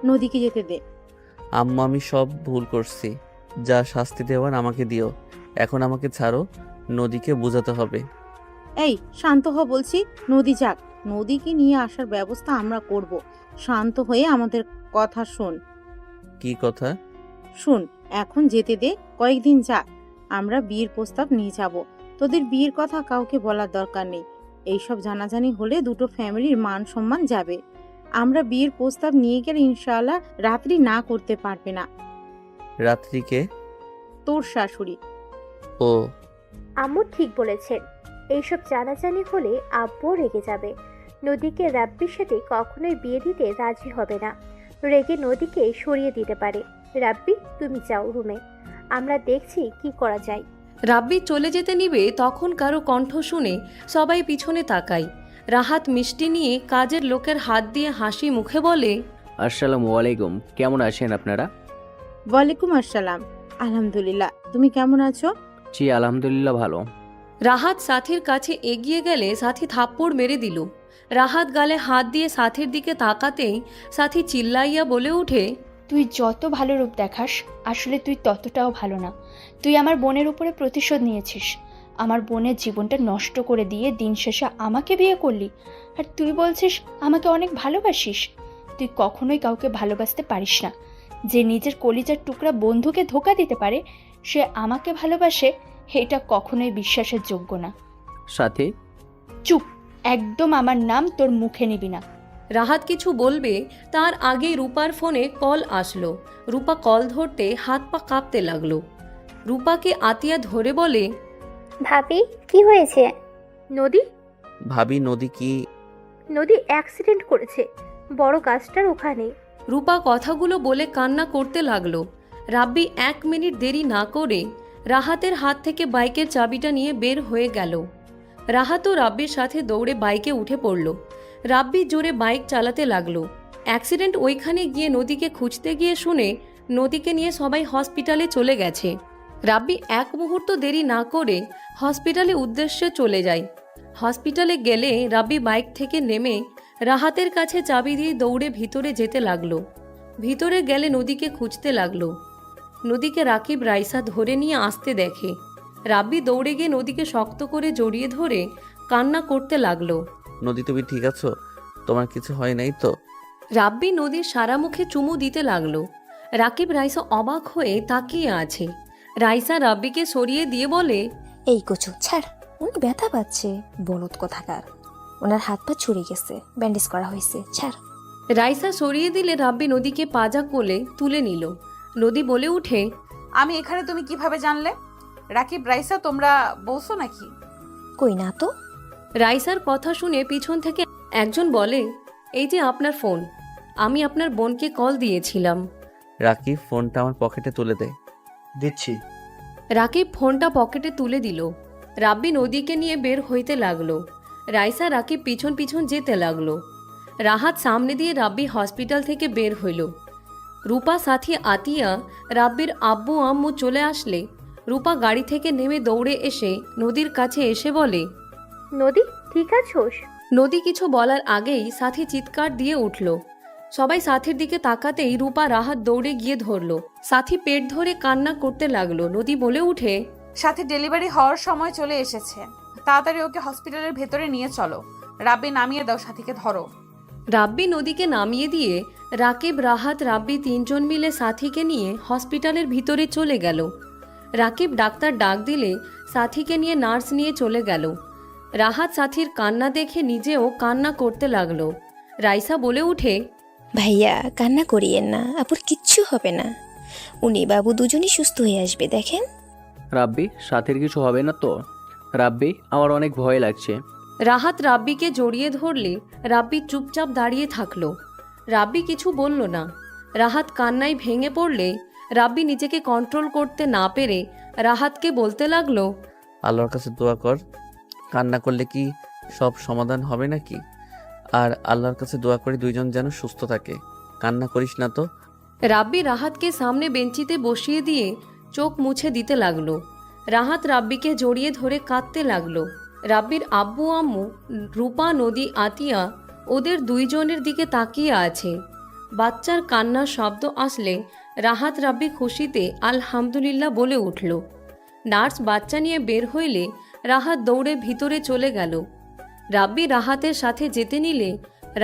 নদীকে যেতে দে। আম্মু, আমি সব ভুল করছি, যা শাস্তি দেওয়ার আমাকে দিও। এখন আমাকে ছাড়ো, নদীকে বোঝাতে হবে। এই, শান্ত হ বলছি। নদী যাক, নদীকে নিয়ে আসার ব্যবস্থা আমরা করব। শান্ত হয়ে আমাদের কথা শোন। কি কথা? শোন, এখন যেতে দে, কয়েকদিন যাক, আমরা বিয়ের প্রস্তাব নিয়ে যাব। তোদের বিয়ের কথা কাউকে বলার দরকার নেই। এইসব জানাজানি হলে দুটো ফ্যামিলির মান সম্মান যাবে। আমরা বিয়ের প্রস্তাব নিয়ে গেলে ইনশাআল্লাহ রাত্রি না করতে পারবে না। রাত্রিকে? তোর শাশুড়ি। ও, আম্মু ঠিক বলেছেন, এইসব জানাজানি হলে আব্বু রেগে যাবে। নদীকে রাব্বির সাথে কখনোই বিয়ে দিতে রাজি হবে না। রেগে নদীকে সরিয়ে দিতে পারে। রাব্বি, তুমি যাও রুমে, আমরা দেখছি কি করা যায়। রাব্বি চলে যেতে নিবে তখন কারো কণ্ঠ শুনে সবাই পিছনে তাকায়। রাহাত মিষ্টি নিয়ে কাজের লোকের হাত দিয়ে হাসি মুখে বলে, আসসালামু আলাইকুম, কেমন আছেন আপনারা? ওয়ালাইকুম আসসালাম। আলহামদুলিল্লাহ, তুমি কেমন আছো? জি আলহামদুলিল্লাহ ভালো। রাহাত সাথীর কাছে এগিয়ে গেলে সাথী থাপ্পড় মেরে দিল। রাহাত গালে হাত দিয়ে সাথীর দিকে তাকাতেই সাথী চিল্লাইয়া বলে ওঠে, তুই যত ভালো রূপ দেখাস, আসলে তুই ততটাও ভালো না। তুই আমার বোনের উপরে প্রতিশোধ নিয়েছিস। আমার বোনের জীবনটা নষ্ট করে দিয়ে দিন শেষে আমাকে বিয়ে করলি, আর তুই বলছিস আমাকে অনেক ভালোবাসিস। তুই কখনোই কাউকে ভালোবাসতে পারিস না। যে নিজের কলিজার টুকরা বন্ধুকে ধোঁকা দিতে পারে, সে আমাকে ভালোবাসে, এটা কখনোই বিশ্বাসের যোগ্য না। সাথে চুপ, একদম আমার নাম তোর মুখে নিবি না। রাহাত কিছু বলবে তার আগেই রূপার ফোনে কল আসলো। রূপা কল ধরতে হাত পা কাঁপতে লাগলো। রূপাকে আতিয়া ধরে বলে, ভাবি কি হয়েছে? নদী ভাবি নদী কি? নদী অ্যাক্সিডেন্ট করেছে বড় গাছটার ওখানে। রূপা কথাগুলো বলে কান্না করতে লাগলো। রাব্বি 1 মিনিট দেরি না করে রাহাতের হাত থেকে বাইকের চাবিটা নিয়ে বের হয়ে গেল। রাহাতও রাব্বির সাথে দৌড়ে বাইকে উঠে পড়ল। রাব্বি জোরে বাইক চালাতে লাগলো। অ্যাক্সিডেন্ট ওইখানে গিয়ে নদীকে খুঁজতে গিয়ে শুনে নদীকে নিয়ে সবাই হসপিটালে চলে গেছে। রাব্বি 1 মুহূর্ত দেরি না করে হসপিটালে উদ্দেশ্যে চলে যায়। হসপিটালে গেলে রাব্বি বাইক থেকে নেমে রাহাতের কাছে চাবি দিয়ে দৌড়ে ভিতরে যেতে লাগলো। ভিতরে গেলে নদীকে খুঁজতে লাগলো। নদীকে রাকিব রাইসা ধরে নিয়ে আসতে দেখে। রাব্বি দৌড়ে গিয়ে নদীকে শক্ত করে জড়িয়ে ধরে কান্না করতে লাগলো। নদী তুমি ঠিক আছো? তোমার কিছু হয় নাই তো? রাব্বি নদীর সারা মুখে চুমু দিতে লাগলো। রাকিব রাইসা অবাক হয়ে তাকিয়ে আছে। রাইসা রাব্বিকে সরিয়ে দিয়ে বলে, এই কচু ছাড়, উনি ব্যথা পাচ্ছে, বলদ কোথাকার। ওনার হাত পা ছুড়ে গেছে, ব্যান্ডেজ করা হয়েছে, ছাড়। রাইসা সরিয়ে দিলে রাব্বি নদীকে পাজা কোলে তুলে নিল। নদী বলে উঠে, আমি এখানে তুমি কিভাবে জানলে? রাকিব রাইসা তোমরা বলছো নাকি? কই না তো। রাইসার কথা শুনে পিছন থেকে একজন বলে, এই যে আপনার ফোন, আমি আপনার বোনকে কল দিয়েছিলাম। রাকিব ফোনটা আমার পকেটে তুলে দে। দিচ্ছি। রাকিব ফোনটা পকেটে তুলে দিল। রাব্বি নদীকে নিয়ে বের হইতে লাগলো। রাইসা রাকিব পিছন পিছন যেতে লাগলো। রাহাত সামনে দিয়ে রাব্বি হসপিটাল থেকে বের হইল। রূপা সাথী আতিয়া রাব্বির আব্বু আম্মু চলে আসলে রূপা গাড়ি থেকে নেমে দৌড়ে এসে নদীর কাছে এসে বলে, নদী ঠিক আছোস? নদী কিছু বলার আগেই সাথী চিৎকার দিয়ে উঠল। সবাই সাথীর দিকে তাকাতেই রূপা রাহাত দৌড়ে গিয়ে ধরল। সাথী পেট ধরে কান্না করতে লাগলো। নদী বলে উঠে, সাথে ডেলিভারি হওয়ার সময় চলে এসেছে, তাড়াতাড়ি ওকে হসপিটালের ভেতরে নিয়ে চলো। রাব্বি নামিয়ে দাও, সাথীকে ধরো। রাব্বি নদীকে নামিয়ে দিয়ে রাকিব রাহাত রাব্বি 3 জন মিলে সাথীকে নিয়ে হসপিটালের ভিতরে চলে গেল। রাকিব ডাক্তার ডাক দিলে সাথীকে নিয়ে নার্স নিয়ে চলে গেল। রাহাত সাথীর কান্না দেখে নিজেও কান্না করতে লাগলো। রাইসা বলে উঠে, ভাইয়া কান্না করিয়েন না, আপুর কিচ্ছু হবে না। উনি বাবু দুজনই সুস্থ হয়ে আসবে, দেখেন। রাব্বি, সাথের কিছু হবে না তো? রাব্বি, আমার অনেক ভয় লাগছে। রাহাত রাব্বিকে জড়িয়ে ধরলে রাব্বি চুপচাপ দাঁড়িয়ে থাকলো। রাব্বি কিছু বলল না। রাহাত কান্নায় ভেঙে পড়লে রাব্বি নিজেকে কন্ট্রোল করতে না পেরে রাহাতকে বলতে লাগলো, আল্লাহর কাছে দোয়া কর, কান্না করলে কি সব সমাধান হবে নাকি? আর আল্লাহর কাছে দোয়া করি দুইজন যেন সুস্থ থাকে, কান্না করিস না তো। রাব্বি রাহাতকে সামনে বেঞ্চিতে বসিয়ে দিয়ে চোখ মুছে দিতে লাগলো। রাহাত রাব্বিকে জড়িয়ে ধরে কাঁদতে লাগলো। রাব্বির আব্বু আম্মু রূপা নদী আতিয়া ওদের 2 জনের দিকে তাকিয়ে আছে। বাচ্চার কান্নার শব্দ আসলে রাহাত রাব্বি খুশিতে আলহামদুলিল্লাহ বলে উঠল। নার্স বাচ্চা নিয়ে বের হইলে রাহাত দৌড়ে ভিতরে চলে গেল। রাব্বি রাহাতের সাথে যেতে নিলে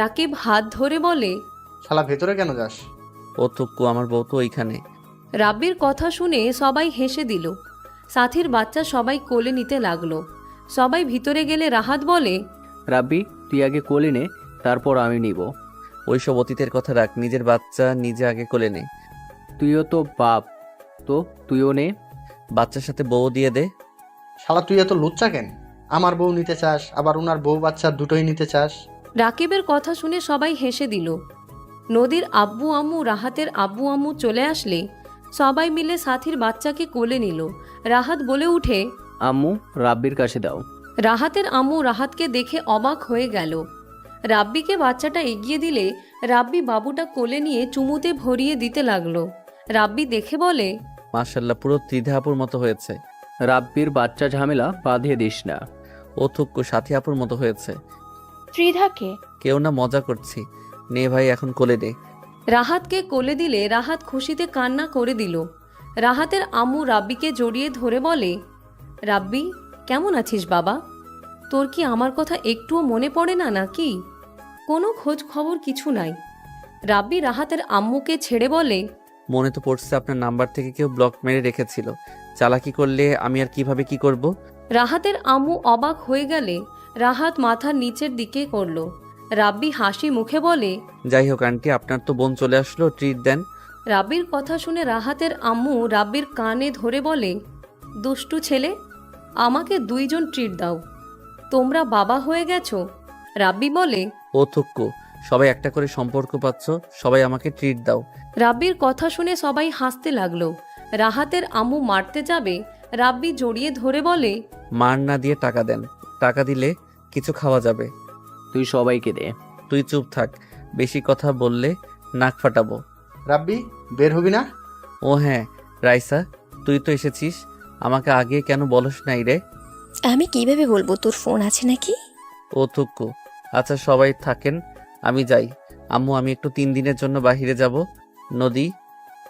রাকিব হাত ধরে বলে, শালা ভেতরে কেন যাস? ও থুক্কু, আমার বউ তো ওইখানে। রাব্বির কথা শুনে সবাই হেসে দিল। সাথীর বাচ্চা সবাই কোলে নিতে লাগলো। সবাই ভিতরে গেলে রাহাত বলে, রাব্বি, তুই আগে কোলে নে, তারপর আমি নিব। ওইসব অতীতের কথা রাখ, নিজের বাচ্চা নিজে আগে কোলে নে। তুইও তো বাপ, তো তুইও নে। বাচ্চার সাথে বউ দিয়ে দে। শালা তুই এত লুচ্চা কেন? আমার বউ নিতে চাস, আবার ওনার বউ বাচ্চা দুটোই নিতে চাস? রাকিবের কথা শুনে সবাই হেসে দিল। নদীর আব্বু আম্মু রাহাতের আব্বু আম্মু চলে আসলে সবাই মিলে সাথীর বাচ্চাকে কোলে নিল। রাহাত বলে উঠে, আম্মু, রাব্বির কাছে দাও। রাহাতের আম্মু রাহাতকে দেখে অবাক হয়ে গেল। রাব্বিকে বাচ্চাটা এগিয়ে দিলে রাব্বি বাবুটা কোলে নিয়ে চুমুতে ভরিয়ে দিতে লাগলো। রাব্বি দেখে বলে, মাশাল্লাহ, পুরো ত্রিধা আপুর মতো হয়েছে। রাব্বির বাচ্চা ঝামেলা বাঁধিয়ে দিস না। ও থুক্কু, সাথী আপুর মতো হয়েছে। ত্রিধাকে কেউ না, মজা করছি। নে ভাই, এখন কোলে নে। রাহাতকে কোলে দিলে রাহাত খুশিতে কান্না করে দিল। রাহাতের আম্মু রাব্বিকে জড়িয়ে ধরে বলে, রাব্বি কেমন আছিস বাবা? তোর কি আমার কথা একটুও মনে পড়ে না নাকি? কোনো খোঁজ খবর কিছু নাই। রাব্বি রাহাতের আম্মুকে ছেড়ে বলে, মনে তো পড়ছে আপনার নাম্বার থেকে কেউ ব্লক মেরে রেখেছিল। চালাকি করলে আমি আর কিভাবে কি করব? রাহাতের আম্মু অবাক হয়ে গেলে রাহাত মাথার নিচের দিকে করল। রাব্বি হাসি মুখে বলে, যাই হোক আন্টি, আপনার তো বোন চলে আসলো, ট্রিট দেন। রাব্বির কথা শুনে রাহাতের আম্মু রাব্বির কানে ধরে বলে, দুষ্টু ছেলে, আমাকে 2 জন ট্রিট দাও। তোমরা বাবা হয়ে গেছো। রাব্বি বলে, ও থুক্কু, সবাই একটা করে সম্পর্ক পাচ্ছ, সবাই আমাকে ট্রিট দাও। রাব্বির কথা শুনে সবাই হাসতে লাগলো। রাহাতের আম্মু মারতে যাবে, রাব্বি জড়িয়ে ধরে বলে, মার না দিয়ে টাকা দেন, টাকা দিলে কিছু খাওয়া যাবে। তুই সবাইকে দে। তুই চুপ থাক, বেশি কথা বললে নাক ফাটাবো। রাব্বি, বের হবি না? ও হ্যাঁ রাইসা, তুই তো এসেছিস, আমাকে আগে কেন বলস নাই রে? আমি কিভাবে বলবো তোর ফোন আছে নাকি? ও থুক্কু, আচ্ছা সবাই থাকেন, আমি যাই। আম্মু, আমি একটু 3 দিনের জন্য বাইরে যাব। নদী,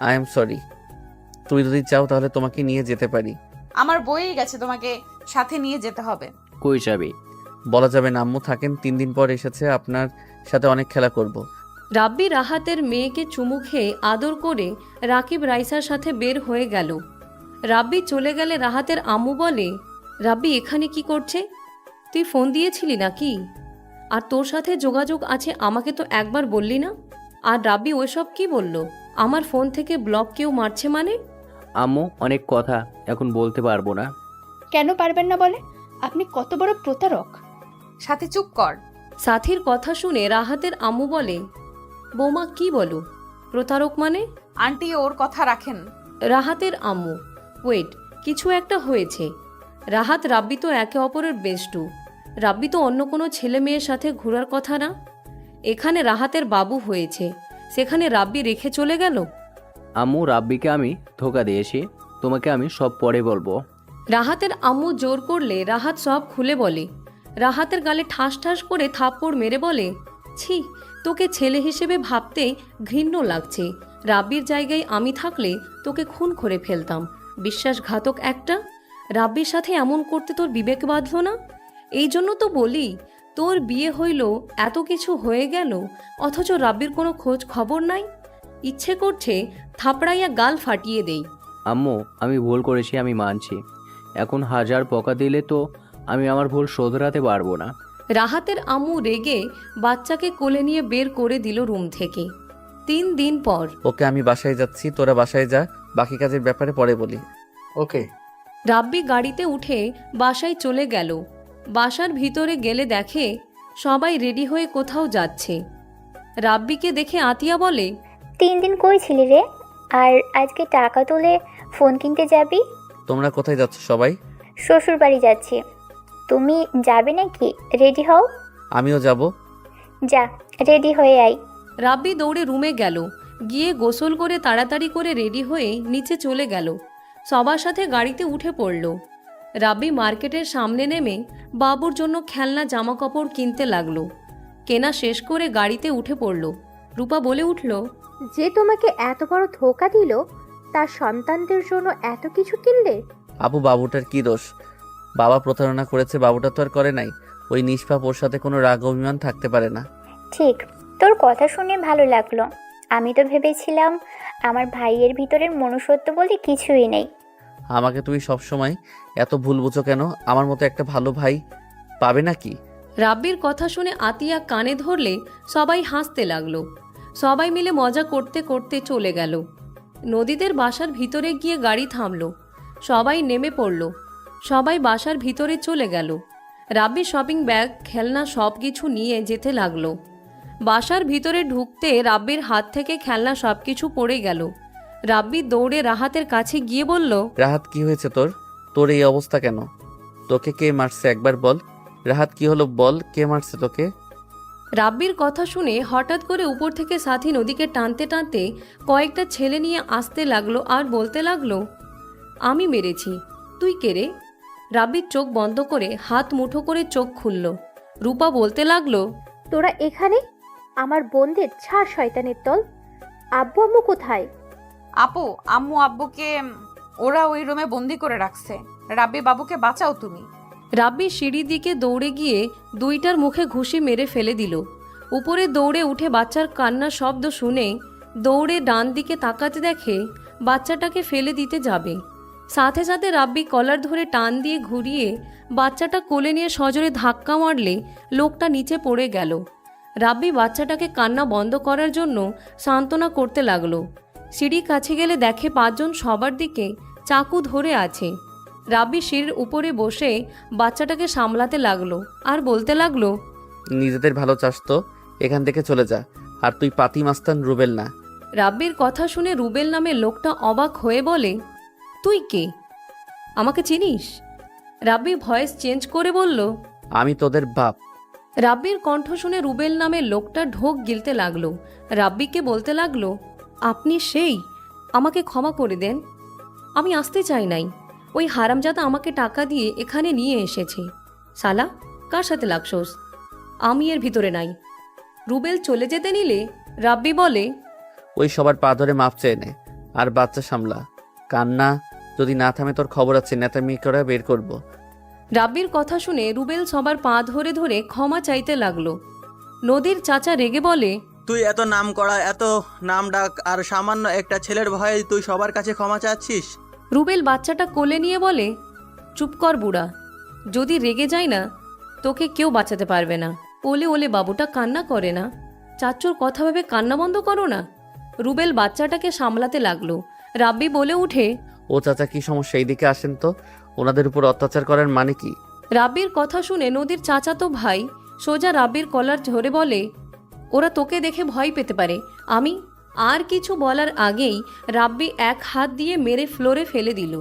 আই এম সরি, তুই যদি চাও তাহলে তোমাকে নিয়ে যেতে পারি। আমার বইয়ে গেছে, তোমাকে সাথে নিয়ে যেতে হবে। কই যাবি? বলা যাবে না আম্মু, থাকেন, 3 দিন পর এসেছে, আপনার সাথে অনেক খেলা করব। রাব্বি রাহাতের মেয়েকে চুমু খেয়ে আদর করে রাকিব রাইসার সাথে বের হয়ে গেল। রাব্বি চলে গেলে রাহাতের আম্মু বলে, রাব্বি এখানে কি করছে? তুই ফোন দিয়েছিলি নাকি? আর তোর সাথে যোগাযোগ আছে আমাকে তো একবার বললি না। আর রাব্বি ওইসব কি বলল? আমার ফোন থেকে ব্লক কেউ মারছে মানে? আম্মু, অনেক কথা এখন বলতে পারবো না। কেন পারবেন না বলে? আপনি কত বড় প্রতারক! সাথে চুপ কর। সাথীর কথা শুনে রাহাতের আম্মু বলে, বৌমা কি বলো? প্রতারক মানে? আন্টি ওর কথা রাখেন। রাহাতের আম্মু, ওয়েট, কিছু একটা হয়েছে। রাহাত রাব্বি তো একে অপরের বেস্টু। রাব্বি তো অন্য কোনো ছেলে মেয়ের সাথে ঘোরার কথা না। এখানে রাহাতের বাবু হয়েছে, সেখানে রাব্বি রেখে চলে গেল। আম্মু, রাব্বিকে আমি ধোকা দিয়েছি, তোমাকে আমি সব পরে বলবো। রাহাতের আম্মু জোর করলে রাহাত সব খুলে বলে। রাহাতের গালে ঠাস ঠাস করে থাপ্পড় মেরে বলে, ছি, তোকে ছেলে হিসেবে ভাবতে ঘৃণ্য লাগছে। রাব্বির জায়গায় আমি থাকলে তোকে খুন করে ফেলতাম। বিশ্বাসঘাতক একটা। রাব্বির সাথে এমন করতে তোর বিবেক বাঁধল না? এই জন্য তো বলি, তোর বিয়ে হইল, এত কিছু হয়ে গেল, অথচ রাব্বির কোনো খোঁজ খবর নাই। ইচ্ছে করছে থাপড়াইয়া গাল ফাটিয়ে দেই। আম্মু, আমি ভুল করেছি, আমি মানছি। এখন 1000 বকা দিলে তো আমি আমার ভুল শোধরাতে পারবো না। রাহাতের আম্মু রেগে বাচ্চাকে কোলে নিয়ে বের করে দিল রুম থেকে। 3 দিন পর ওকে, আমি বাসায় যাচ্ছি, তোরা বাসায় যা, বাকি কাজের ব্যাপারে পরে বলি। ওকে। রাব্বি গাড়িতে উঠে বাসায় চলে গেল। বাসার ভিতরে গেলে দেখে সবাই রেডি হয়ে কোথাও যাচ্ছে। রাব্বিকে দেখে আতিয়া বলে, 3 দিন কই ছিলি রে? আর আজকে টাকা তুলে ফোন কিনতে যাবি? তোমরা কোথায় যাচ্ছ সবাই? শ্বশুর বাড়ি যাচ্ছি। তুমি যাবে নাকি? রেডি হও। আমিও যাব। যা, রেডি হয়ে আয়। রাব্বি দৌড়ে রুমে গেল, গিয়ে গোসল করে তাড়াতাড়ি করে রেডি হয়ে নিচে চলে গেল। সবার সাথে গাড়িতে উঠে পড়ল। রাব্বি মার্কেটের সামনে নেমে বাবুর জন্য খেলনা জামা কাপড় কিনতে লাগলো। কেনা শেষ করে গাড়িতে উঠে পড়ল। রূপা বলে উঠল, যে তোমাকে এত বড় ধোকা দিল, তার সন্তানদের জন্য এত কিছু কিনলে? আপু, বাবুটার কি দোষ? বাবা প্রতারণা করেছে, বাবুটা তো আর করে নাই। ওই নিষ্পাপ, ওর সাথে কোনো রাগ অভিমান থাকতে পারে না। ঠিক, তোর কথা শুনে ভালো লাগলো। আমি তো ভেবেছিলাম আমার ভাইয়ের ভিতরের মনুষ্যত্ব বলে কিছুই নেই। আমাকে তুমি সবসময় এত ভুল বুঝো কেন? আমার মতো একটা ভালো ভাই পাবে নাকি? রাব্বির কথা শুনে আতিয়া কানে ধরলে সবাই হাসতে লাগলো। সবাই মিলে মজা করতে করতে চলে গেল। নদীদের বাসার ভিতরে গিয়ে গাড়ি থামলো। সবাই নেমে পড়ল। সবাই বাসার ভিতরে চলে গেল। রাব্বি শপিং ব্যাগ, খেলনা সব কিছু নিয়ে যেতে লাগলো। বাসার ভিতরে ঢুকতে রাব্বির হাত থেকে খেলনা সব কিছু পড়ে গেল। রাব্বি দৌড়ে রাহাতের কাছে গিয়ে বলল, রাহাত, কি হয়েছে তোর? তোর এই অবস্থা কেন? তোকে কে মারছে একবার বল। রাহাত, কি হলো বল, কে মারছে তোকে? রাব্বির কথা শুনে হঠাৎ করে উপর থেকে সাথী নদীকে টানতে টানতে কয়েকটা ছেলে নিয়ে আসতে লাগলো আর বলতে লাগলো, আমি মেরেছি, তুই কে রে? রাব্বির চোখ বন্ধ করে হাত মুঠো করে চোখ খুলল। রূপা বলতে লাগলো, তোরা এখানে? আমার বোনদের ছাড়, শয়তানের দল। আব্বু আম্মু কোথায়? আপু, আম্মু আব্বুকে ওরা ওই রুমে বন্দি করে রাখছে। রাব্বি বাবুকে বাঁচাও তুমি। রাব্বি সিঁড়ির দিকে দৌড়ে গিয়ে 2টার মুখে ঘুষি মেরে ফেলে দিল। উপরে দৌড়ে উঠে বাচ্চার কান্নার শব্দ শুনে দৌড়ে ডান দিকে তাকাতে দেখে বাচ্চাটাকে ফেলে দিতে যাবে। সাথে সাথে রাব্বি কলার ধরে টান দিয়ে ঘুরিয়ে বাচ্চাটা কোলে নিয়ে সজোরে ধাক্কা মারলে লোকটা নিচে পড়ে গেল। রাব্বি বাচ্চাটাকে কান্না বন্ধ করার জন্য সান্ত্বনা করতে লাগলো। সিঁড়ি কাছে গেলে দেখে 5 জন সবার দিকে চাকু ধরে আছে। রাব্বি সিঁড়ির উপরে বসে বাচ্চাটাকে সামলাতে লাগলো আর বলতে লাগলো, নিজেদের ভালো চাস তো এখান থেকে চলে যা, আর তুই পাতি মাস্তান রুবেল না। রাব্বির কথা শুনে রুবেল নামে লোকটা অবাক হয়ে বলে, তুই কে? আমাকে চিনিস? রাব্বি ভয়েস চেঞ্জ করে বলল, আমি তোদের বাপ। রাব্বির কণ্ঠ শুনে রুবেল নামে লোকটা ঢোক গিলতে লাগলো। রাব্বিকে বলতে লাগলো, আপনি সেই? আমাকে ক্ষমা করে দেন, আমি আসতে চাই নাই। ওই হারামজাদা আমাকে টাকা দিয়ে এখানে নিয়ে এসেছে। শালা, কার সাথে লাগছোস? আমি এর ভিতরে নাই। রুবেল চলে যেতে নিলে রাব্বি বলে, ওই সবার পা ধরে মাপ চেয়ে নে, আর বাচ্চা সামলা। কান্না যদি না থামে তোর খবর আছে, নেতামি করে বের করব। রাব্বির কথা শুনে রুবেল সবার পা ধরে ধরে ক্ষমা চাইতে লাগলো। নদীর চাচা রেগে বলে, তুই এত নাম করা, এত নাম ডাক, আর সামান্য একটা ছেলের ভয়ে তুই সবার কাছে ক্ষমা চাচ্ছিস? রুবেল বাচ্চাটা কোলে নিয়ে বলে, চুপ কর বুড়া, যদি রেগে যায় না তোকে কেউ বাঁচাতে পারবে না। ওলে ওলে বাবুটা কান্না করে না, চাচুর কথা ভেবে কান্না বন্ধ করো না। রুবেল বাচ্চাটাকে সামলাতে লাগলো। রাব্বি বলে উঠে, ও চাচা কি সমস্যা, এইদিকে আসেন তো। ওনাদের উপর অত্যাচার করার মানে কি? রাব্বির কথা শুনে নদীর চাচাতো ভাই সোজা রাব্বির কলার ধরে বলে, ওরা তোকে দেখে ভয় পেতে পারে। আমি আর কিছু বলার আগেই রাব্বি এক হাত দিয়ে মেরে ফ্লোরে ফেলে দিল।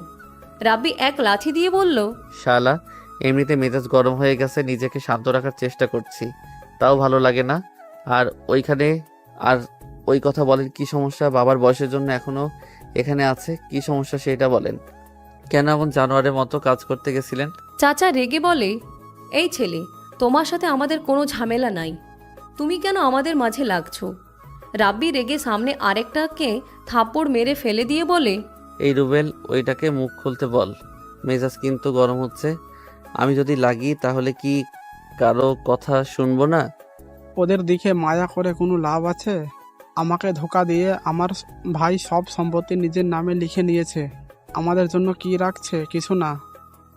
রাব্বি এক লাথি দিয়ে বলল, শালা, এমনিতে মেজাজ গরম হয়ে গেছে, নিজেকে শান্ত রাখার চেষ্টা করছি, তাও ভালো লাগে না। আর ওইখানে আর ওই কথা বলেন, কি সমস্যা? বাবার বয়সের জন্য এখনো এখানে আছে, কি সমস্যা সেটা বলেন। কেন এমন জানোয়ারের মতো কাজ করতে গেছিলেন? চাচা রেগে বলে, এই ছেলে, তোমার সাথে আমাদের কোনো ঝামেলা নাই, তুমি কেন আমাদের মাঝে লাগছো? রাব্বি রেগে সামনে আরেকটাকে থাপ্পড় মেরে ফেলে দিয়ে বলে, এই রুবেল, ওইটাকে মুখ খুলতে বল, মেজাজ কিন্তু গরম হচ্ছে। আমি যদি লাগি তাহলে কি কারো কথা শুনবো না? ওদের দিকে মায়া করে কোনো লাভ আছে? আমাকে ধোকা দিয়ে আমার ভাই সব সম্পত্তি নিজের নামে লিখে নিয়েছে। আমাদের জন্য কি রাখছে? কিছু না।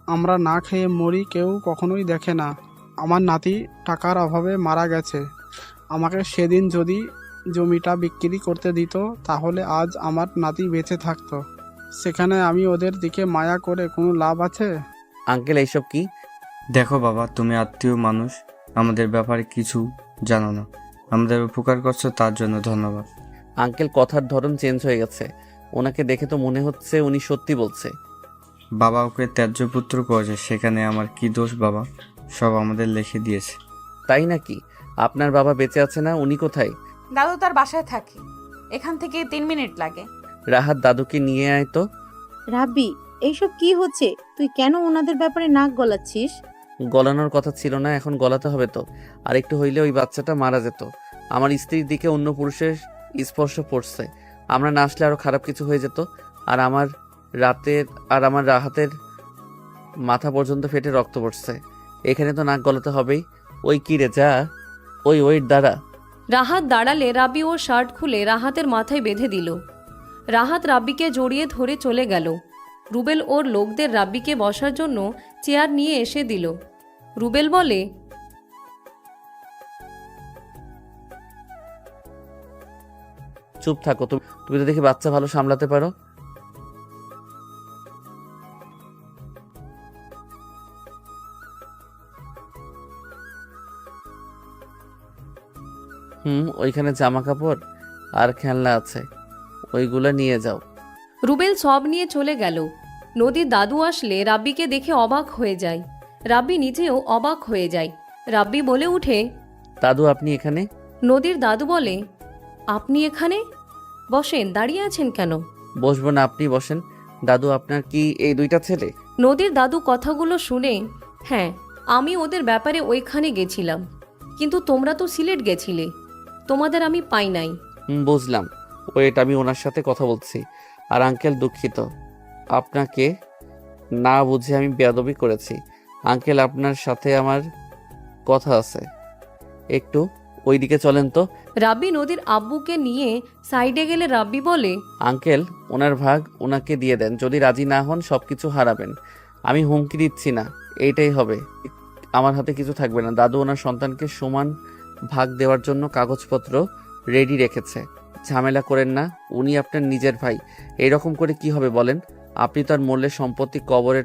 আমরা না খেয়ে মরি, কেউ কখনোই দেখে না। আমার নাতি টাকার অভাবে মারা গেছে। আমাকে সেদিন যদি জমিটা বিক্রি করতে দিত তাহলে আজ আমার নাতি বেঁচে থাকতো। সেখানে আমি ওদের দিকে মায়া করে কোনো লাভ আছে? আঙ্কেল, এইসব কি? দেখো বাবা, তুমি আত্মীয় মানুষ, আমাদের ব্যাপারে কিছু জানো না। আমাদের উপকার করছো, তার জন্য ধন্যবাদ। আঙ্কেল, কথার ধরন চেঞ্জ হয়ে গেছে। ওনাকে দেখে তো মনে হচ্ছে উনি সত্যি বলছে। বাবা ওকে ত্যায্য পুত্র করেছে, সেখানে আমার কি দোষ বাবা? সব আমাদের লিখে দিয়েছে। তাই নাকি? আপনার বাবা বেঁচে আছে না? উনি কোথায়? দাদু তার বাসায় থাকে, এখান থেকে 3 মিনিট লাগে। রাহাত, দাদুকে নিয়ে আয় তো। রাব্বি, এইসব কি হচ্ছে? তুই কেন ওনাদের ব্যাপারে নাক গলাচ্ছিস? গলানোর কথা ছিল না, এখন গলাতে হবে তো। আর একটু হইলে ওই বাচ্চাটা মারা যেত। আমার স্ত্রীর দিকে অন্য পুরুষের স্পর্শ পড়ছে, আমরা না আসলে আরো খারাপ কিছু হয়ে যেত। আর আমার রাহাতের মাথা পর্যন্ত ফেটে রক্ত পড়ছে। এখানে তো নাক গলাতে হবেই। ওই কি রে, যা ওয়েট দাঁড়া। রাহাত দাঁড়ালে রাব্বি ওর শার্ট খুলে রাহাতের মাথায় বেঁধে দিল। রাহাত রাব্বিকে জড়িয়ে ধরে চলে গেল। রুবেল ওর লোকদের রাব্বিকে বসার জন্য চেয়ার নিয়ে এসে দিল। রুবেল বলে, চুপ থাকো, তুমি তো দেখি বাচ্চা ভালো সামলাতে পারো। ওইখানে জামা কাপড় আর খেলনা আছে, ওইগুলো নিয়ে যাও। রুবেল সব নিয়ে চলে গেল। নদীর দাদু আসলে রাব্বিকে দেখে অবাক হয়ে যায়। রাব্বি নিজেও অবাক হয়ে যায়। রাব্বি বলে উঠে, দাদু, আপনি এখানে? নদীর দাদু বলে, আপনি এখানে? বসেন, দাঁড়িয়ে আছেন কেন? বসবো না, আপনি বসেন। দাদু, আপনার কি এই 2টা ছেলে? নদীর দাদু কথাগুলো শুনে, হ্যাঁ, আমি ওদের ব্যাপারে ওইখানে গেছিলাম, কিন্তু তোমরা তো সিলেট গেছিলে, তোমাদের আমি পাই নাই। বুঝলাম, ওয়েট, আমি ওনার সাথে কথা বলছি। আর আঙ্কেল, দুঃখিত, আপনাকে না বুঝে আমি বেয়াদবি করেছি। আঙ্কেল, আপনার সাথে আমার কথা আছে, একটু ওইদিকে চলেন তো। রাব্বি নদীর আব্বুকে নিয়ে সাইডে গেলে রাব্বি বলে, আঙ্কেল, ওনার ভাগ ওনাকে দিয়ে দেন। যদি রাজি না হন সব কিছু হারাবেন। আমি হুমকি দিচ্ছি না, এইটাই হবে। আমার হাতে কিছু থাকবে না। দাদু ওনার সন্তানকে সমান ভাগ দেওয়ার জন্য কাগজপত্র রেডি রেখেছে। ঝামেলা করেন না, উনি আপনার নিজের ভাই। এইরকম করে কি হবে বলেন? আপনি তো আর মরলে সম্পত্তি কবরে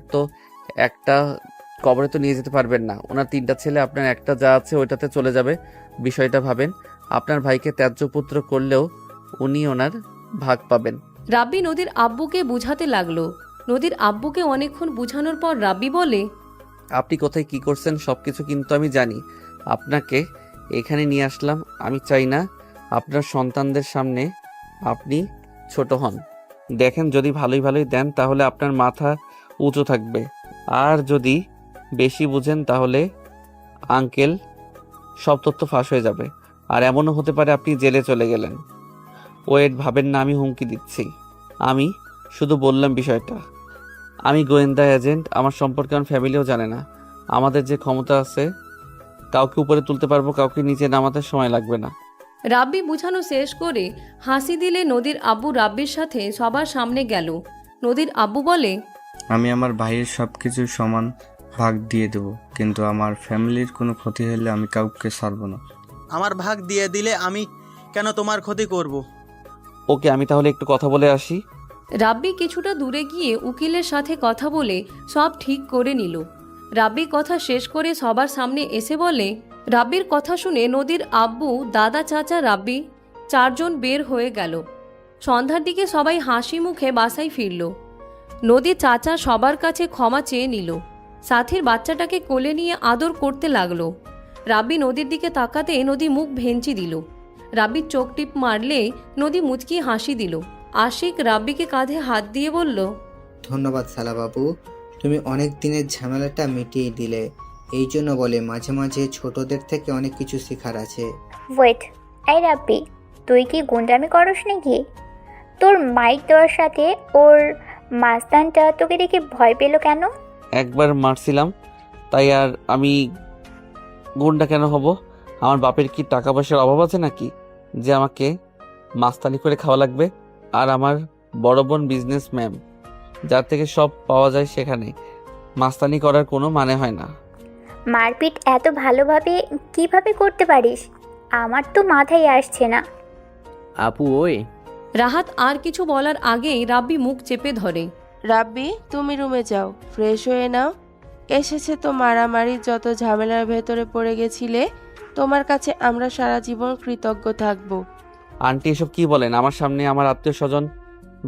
তো নিয়ে যেতে পারবেন না। ওনার 3টা ছেলে, আপনার একটা যা আছে ওইটাতে চলে যাবে। বিষয়টা ভাবেন। আপনার ভাইকে ত্যায্য পুত্র করলেও উনি ওনার ভাগ পাবেন। রাব্বি নদীর আব্বুকে বুঝাতে লাগলো। নদীর আব্বুকে অনেকক্ষণ বুঝানোর পর রাব্বি বলে, আপনি কোথায় কি করছেন সবকিছু কিন্তু আমি জানি। আপনাকে এখানে নিয়ে আসলাম। আমি চাই না আপনার সন্তানদের সামনে আপনি ছোট হন। দেখেন, যদি ভালোই দেন তাহলে আপনার মাথা উঁচু থাকবে, আর যদি বেশি বুঝেন তাহলে আঙ্কেল সব তথ্য ফাঁস হয়ে যাবে। আর এমনও হতে পারে আপনি জেলে চলে গেলেন। ওয়েট, ভাবেন না আমি হুমকি দিচ্ছি। আমি শুধু বললাম বিষয়টা। আমি গোয়েন্দা এজেন্ট। আমার সম্পর্কে আমার ফ্যামিলিও জানে না। আমাদের যে ক্ষমতা আছে, কাউকে উপরে তুলতে পারবো, কাউকে নিচে নামাতে সময় লাগবে না। রাব্বি বুঝানো শেষ করে হাসি দিলে নদীর আব্বু রাব্বির সাথে সবার সামনে গেল। নদীর আব্বু বলে, আমি আমার ভাইয়ের সব কিছু সমান ভাগ দিয়ে দেব, কিন্তু আমার ফ্যামিলির কোনো ক্ষতি হলে আমি কাউকে ছাড়বো না। আমার ভাগ দিয়ে দিলে আমি কেন তোমার ক্ষতি করব? ওকে, আমি তাহলে একটু কথা বলে আসি। রাব্বি কিছুটা দূরে গিয়ে উকিলের সাথে কথা বলে সব ঠিক করে নিল। রাব্বি কথা শেষ করে সবার সামনে এসে বলে, রাব্বির কথা শুনে নদীর আব্বু, দাদা, চাচা, রাব্বি 4 জন বের হয়ে গেল। সন্ধ্যার দিকে সবাই হাসি মুখে বাসায় ফিরল। নদীর চাচা সবার কাছে ক্ষমা চেয়ে নিল। সাথীর বাচ্চাটাকে কোলে নিয়ে আদর করতে লাগলো। রাব্বি নদীর দিকে তাকাতে নদী মুখ ভেঞ্চি দিল। রাব্বির চোখ টিপ মারলে নদী মুচকি হাসি দিল। আশিক রাব্বিকে কাঁধে হাত দিয়ে বলল, ধন্যবাদ শালাবাবু, তুমি অনেক দিনের ঝামেলাটা মিটিয়ে দিলে। এই জন্য বলে মাঝে মাঝে ছোটদের থেকে অনেক কিছু শেখার আছে। ওয়েট, এই রাব্বি, তুই কি গুন্ডামি করস নাকি? তোর মাইক দেওয়ার সাথে ওর মাস্তানটা তোকে দেখে ভয় পেল কেন? একবার মারছিলাম, তাই আর আমি গুন্ডা কেন হব? আমার বাপের কি টাকা পয়সার অভাব আছে নাকি যে আমাকে মাস্তানি করে খাওয়া লাগবে? আর আমার বড় বোন বিজনেস ম্যাম, যার থেকে সব পাওয়া যায়, সেখানে মাস্তানি করার কোনো মানে হয় না। মারপিট এত ভালোভাবে কিভাবে করতে পারিস? আমার তো মাথায় আসছে না। আপু, ওই রাহাত আর কিছু বলার আগেই রাব্বি মুখ চেপে ধরে। রাব্বি, তুমি রুমে যাও, ফ্রেশ হয়ে নাও। এসেছে তো মারামারি, যত ঝামেলার ভেতরে পড়ে গেছিলে, তোমার কাছে আমরা সারা জীবন কৃতজ্ঞ থাকবো। আন্টি, এসব কি বলেন? আমার সামনে আমার আত্মীয় স্বজন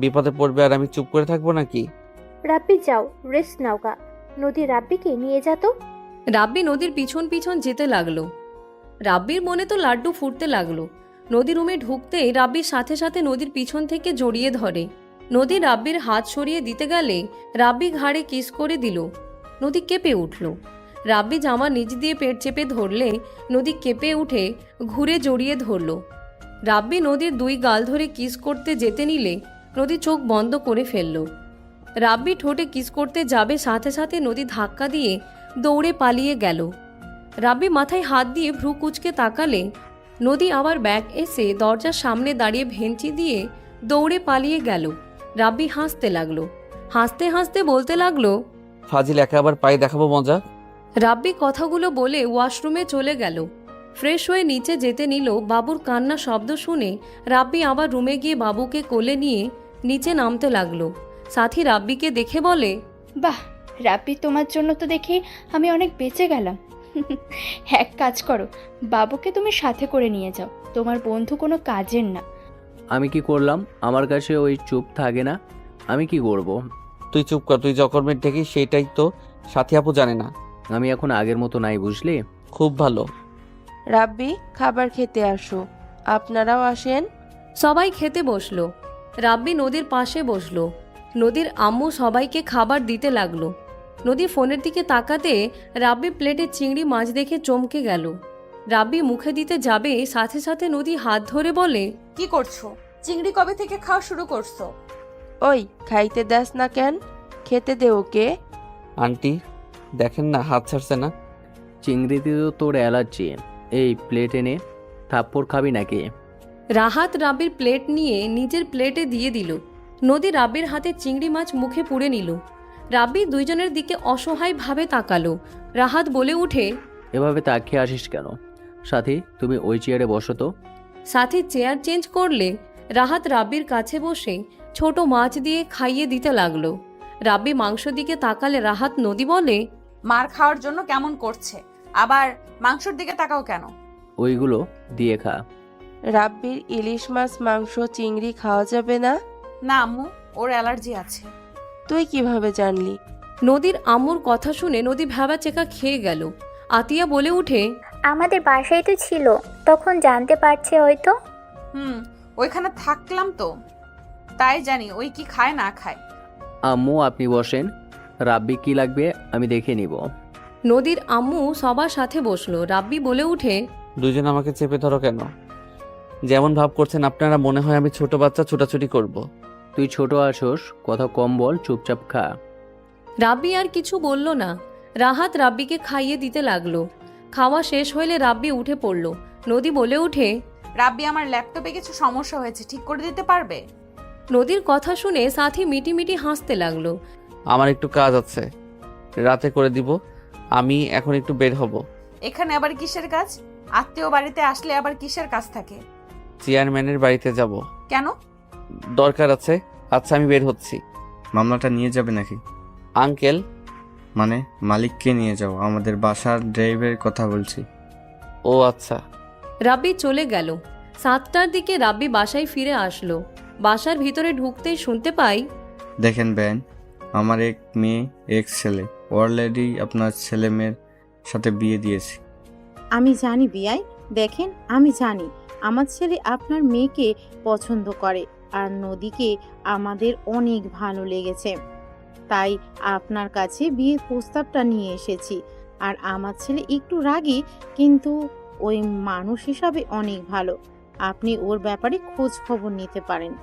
বিপদে পড়বে আর আমি চুপ করে থাকবো নাকি? রাব্বি যাও, রেস্ট নাও গা। নদী রাব্বিকে নিয়ে যা তো। রাব্বি নদীর পিছন পিছন যেতে লাগলো। রাব্বির মনে তো লাড্ডু ফুটতে লাগলো। নদী রুমে ঢুকতেই রাব্বির সাথে সাথে নদীর পিছন থেকে জড়িয়ে ধরে। নদী রাব্বির হাত সরিয়ে দিতে গেলে রাব্বি ঘাড়ে কিস করে দিল। নদী কেঁপে উঠল। রাব্বি জামা নিচ দিয়ে পেট চেপে ধরলে নদী কেঁপে উঠে ঘুরে জড়িয়ে ধরল। রাব্বি নদীর 2 গাল ধরে কিস করতে যেতে নিলে নদী চোখ বন্ধ করে ফেলল। রাব্বি ঠোঁটে কিস করতে যাবে, সাথে সাথে নদী ধাক্কা দিয়ে দৌড়ে পালিয়ে গেল। রাব্বি মাথায় হাত দিয়ে ভ্রু কুচকে তাকালে নদী আবার ব্যাগ এসে দরজার সামনে দাঁড়িয়ে ভেঞ্চি দিয়ে দৌড়ে পালিয়ে গেল। রাব্বি হাসতে লাগলো। হাসতে হাসতে বলতে লাগলো, ফাজিল, একা আবার পায়ে দেখাবো মজা। রাব্বি কথাগুলো বলে ওয়াশরুমে চলে গেল। ফ্রেশ হয়ে নিচে যেতে নিল। বাবুর কান্না শব্দ শুনে রাব্বি আবার রুমে গিয়ে বাবুকে কোলে নিয়ে নিচে নামতে লাগলো। সাথী রাব্বিকে দেখে বলে, বাহ রাব্বি, তোমার জন্য তো দেখি আমি অনেক বেঁচে গেলাম। এক কাজ করো, বাবুকে তুমি সাথে করে নিয়ে যাও। তোমার বন্ধু কোনো কাজের না। আমি কি করলাম? আমার কাছে ওই চুপ থাকে না। আমি কি করব? তুই চুপ কর। তুই যকর্মের ঠেকি সেটাই তো সাথী আপু জানে না। আমি এখন আগের মতো নাই, বুঝলি? খুব ভালো। রাব্বি, খাবার খেতে আসো। আপনারাও আসেন। সবাই খেতে বসলো। রাব্বি নদীর পাশে বসলো। নদীর আম্মু সবাইকে খাবার দিতে লাগলো। নদী ফোনের দিকে তাকাতে রাব্বি প্লেটে চিংড়ি মাছ দেখে চমকে গেল। রাব্বি মুখে দিতে যাবে, সাথে সাথে নদী হাত ধরে বলে, কি করছো? চিংড়ি কবে থেকে খাওয়া শুরু করছো? ওই, খাইতে দাস না কেন? খেতে দে ওকে। আন্টি, দেখেন না হাত ছাড়ছে না। চিংড়িতে তো তোর অ্যালার্জি। এই প্লেট এনে থাপ্পড় খাবি নাকি? রাহাত রাব্বির প্লেট নিয়ে নিজের প্লেটে দিয়ে দিল। নদী রাব্বির হাতে চিংড়ি মাছ মুখে পুড়ে নিল। রাব্বি দুইজনের দিকে অসহায়ভাবে তাকালো। রাহাত বলে উঠে, এভাবে তাকিয়ে আসিস কেন? সাথী, তুমি ওই চেয়ারে বসো তো। সাথী চেয়ার চেঞ্জ করলে রাহাত রাব্বির কাছে বসে ছোট মাছ দিয়ে খাইয়ে দিতে লাগলো। রাব্বি মাংস দিকে তাকালে রাহাত নদী বলে, মার খাওয়ার জন্য কেমন করছে, আবার মাংসর দিকে তাকাও কেন? ওইগুলো দিয়ে খা। রাব্বির ইলিশ মাছ, মাংস, চিংড়ি খাওয়া যাবে না? না আম্মু, ওর অ্যালার্জি আছে। তুই কিভাবে জানলি? নদীর আম্মুর কথা শুনে নদী ভ্যাবা চেকা খেয়ে গেল। আতিয়া বলে উঠে, আমাদের বাসায় তো ছিল, তখন জানতে পারছে হয়তো। ওইখানে থাকলাম তো, তাই জানি ওই কি খায় না খায়। আম্মু আপনি বসেন, রাব্বি কি লাগবে আমি দেখে নিব। নদীর আম্মু সবার সাথে বসলো। রাব্বি বলে উঠে, দুজন আমাকে চেপে ধরো কেন? যেমন ভাব করছেন আপনারা, মনে হয় আমি ছোট বাচ্চা ছোটাছুটি করব। তুই ছোট আসোস, কথা কম বল, চুপচাপ খা। রাব্বি আর কিছু বলল না। রাহাত রাব্বিকে খাইয়ে দিতে লাগলো। খাওয়া শেষ হইলে রাব্বি উঠে পড়ল। নদী বলে উঠে, রাব্বি আমার ল্যাপটপে কিছু সমস্যা হয়েছে, ঠিক করে দিতে পারবে? নদীর কথা শুনে সাথী মিটি মিটি হাসতে লাগলো। আমার একটু কাজ আছে, রাতে করে দিব। আমি এখন একটু বের হব। এখানে আবার কিসের কাজ? আত্মীয় বাড়িতে আসলে আবার কিসের কাজ থাকে? চেয়ারম্যানের বাড়িতে যাব। কেন? দরকার আছে। আচ্ছা আমি বের হচ্ছি। মামলাটা নিয়ে যাবে নাকি? আঙ্কেল মানে মালিককে নিয়ে যাও, আমাদের বাসার ড্রাইভের কথা বলছি। ও আচ্ছা। রাব্বি চলে গেল। 7টার দিকে রাব্বি বাসায় ফিরে আসলো। বাসার ভিতরে ঢুকতেই শুনতে পাই, দেখেন বেন, আমার এক মেয়ে এক ছেলে, অলরেডি আপনার ছেলে মেয়ের সাথে বিয়ে দিয়েছি। আমি জানি বিয়াই, দেখেন আমি জানি আমার ছেলে আপনার মেয়েকে পছন্দ করে, আর নদীকে আমাদের অনেক ভালো লেগেছে, তাই আপনার কাছে বিয়ের প্রস্তাবটা নিয়ে এসেছি। আর আমার ছেলে একটু রাগী, কিন্তু ওই মানুষ হিসাবে অনেক ভালো। আপনি ওর ব্যাপারে খোঁজ খবর নিতে পারেন।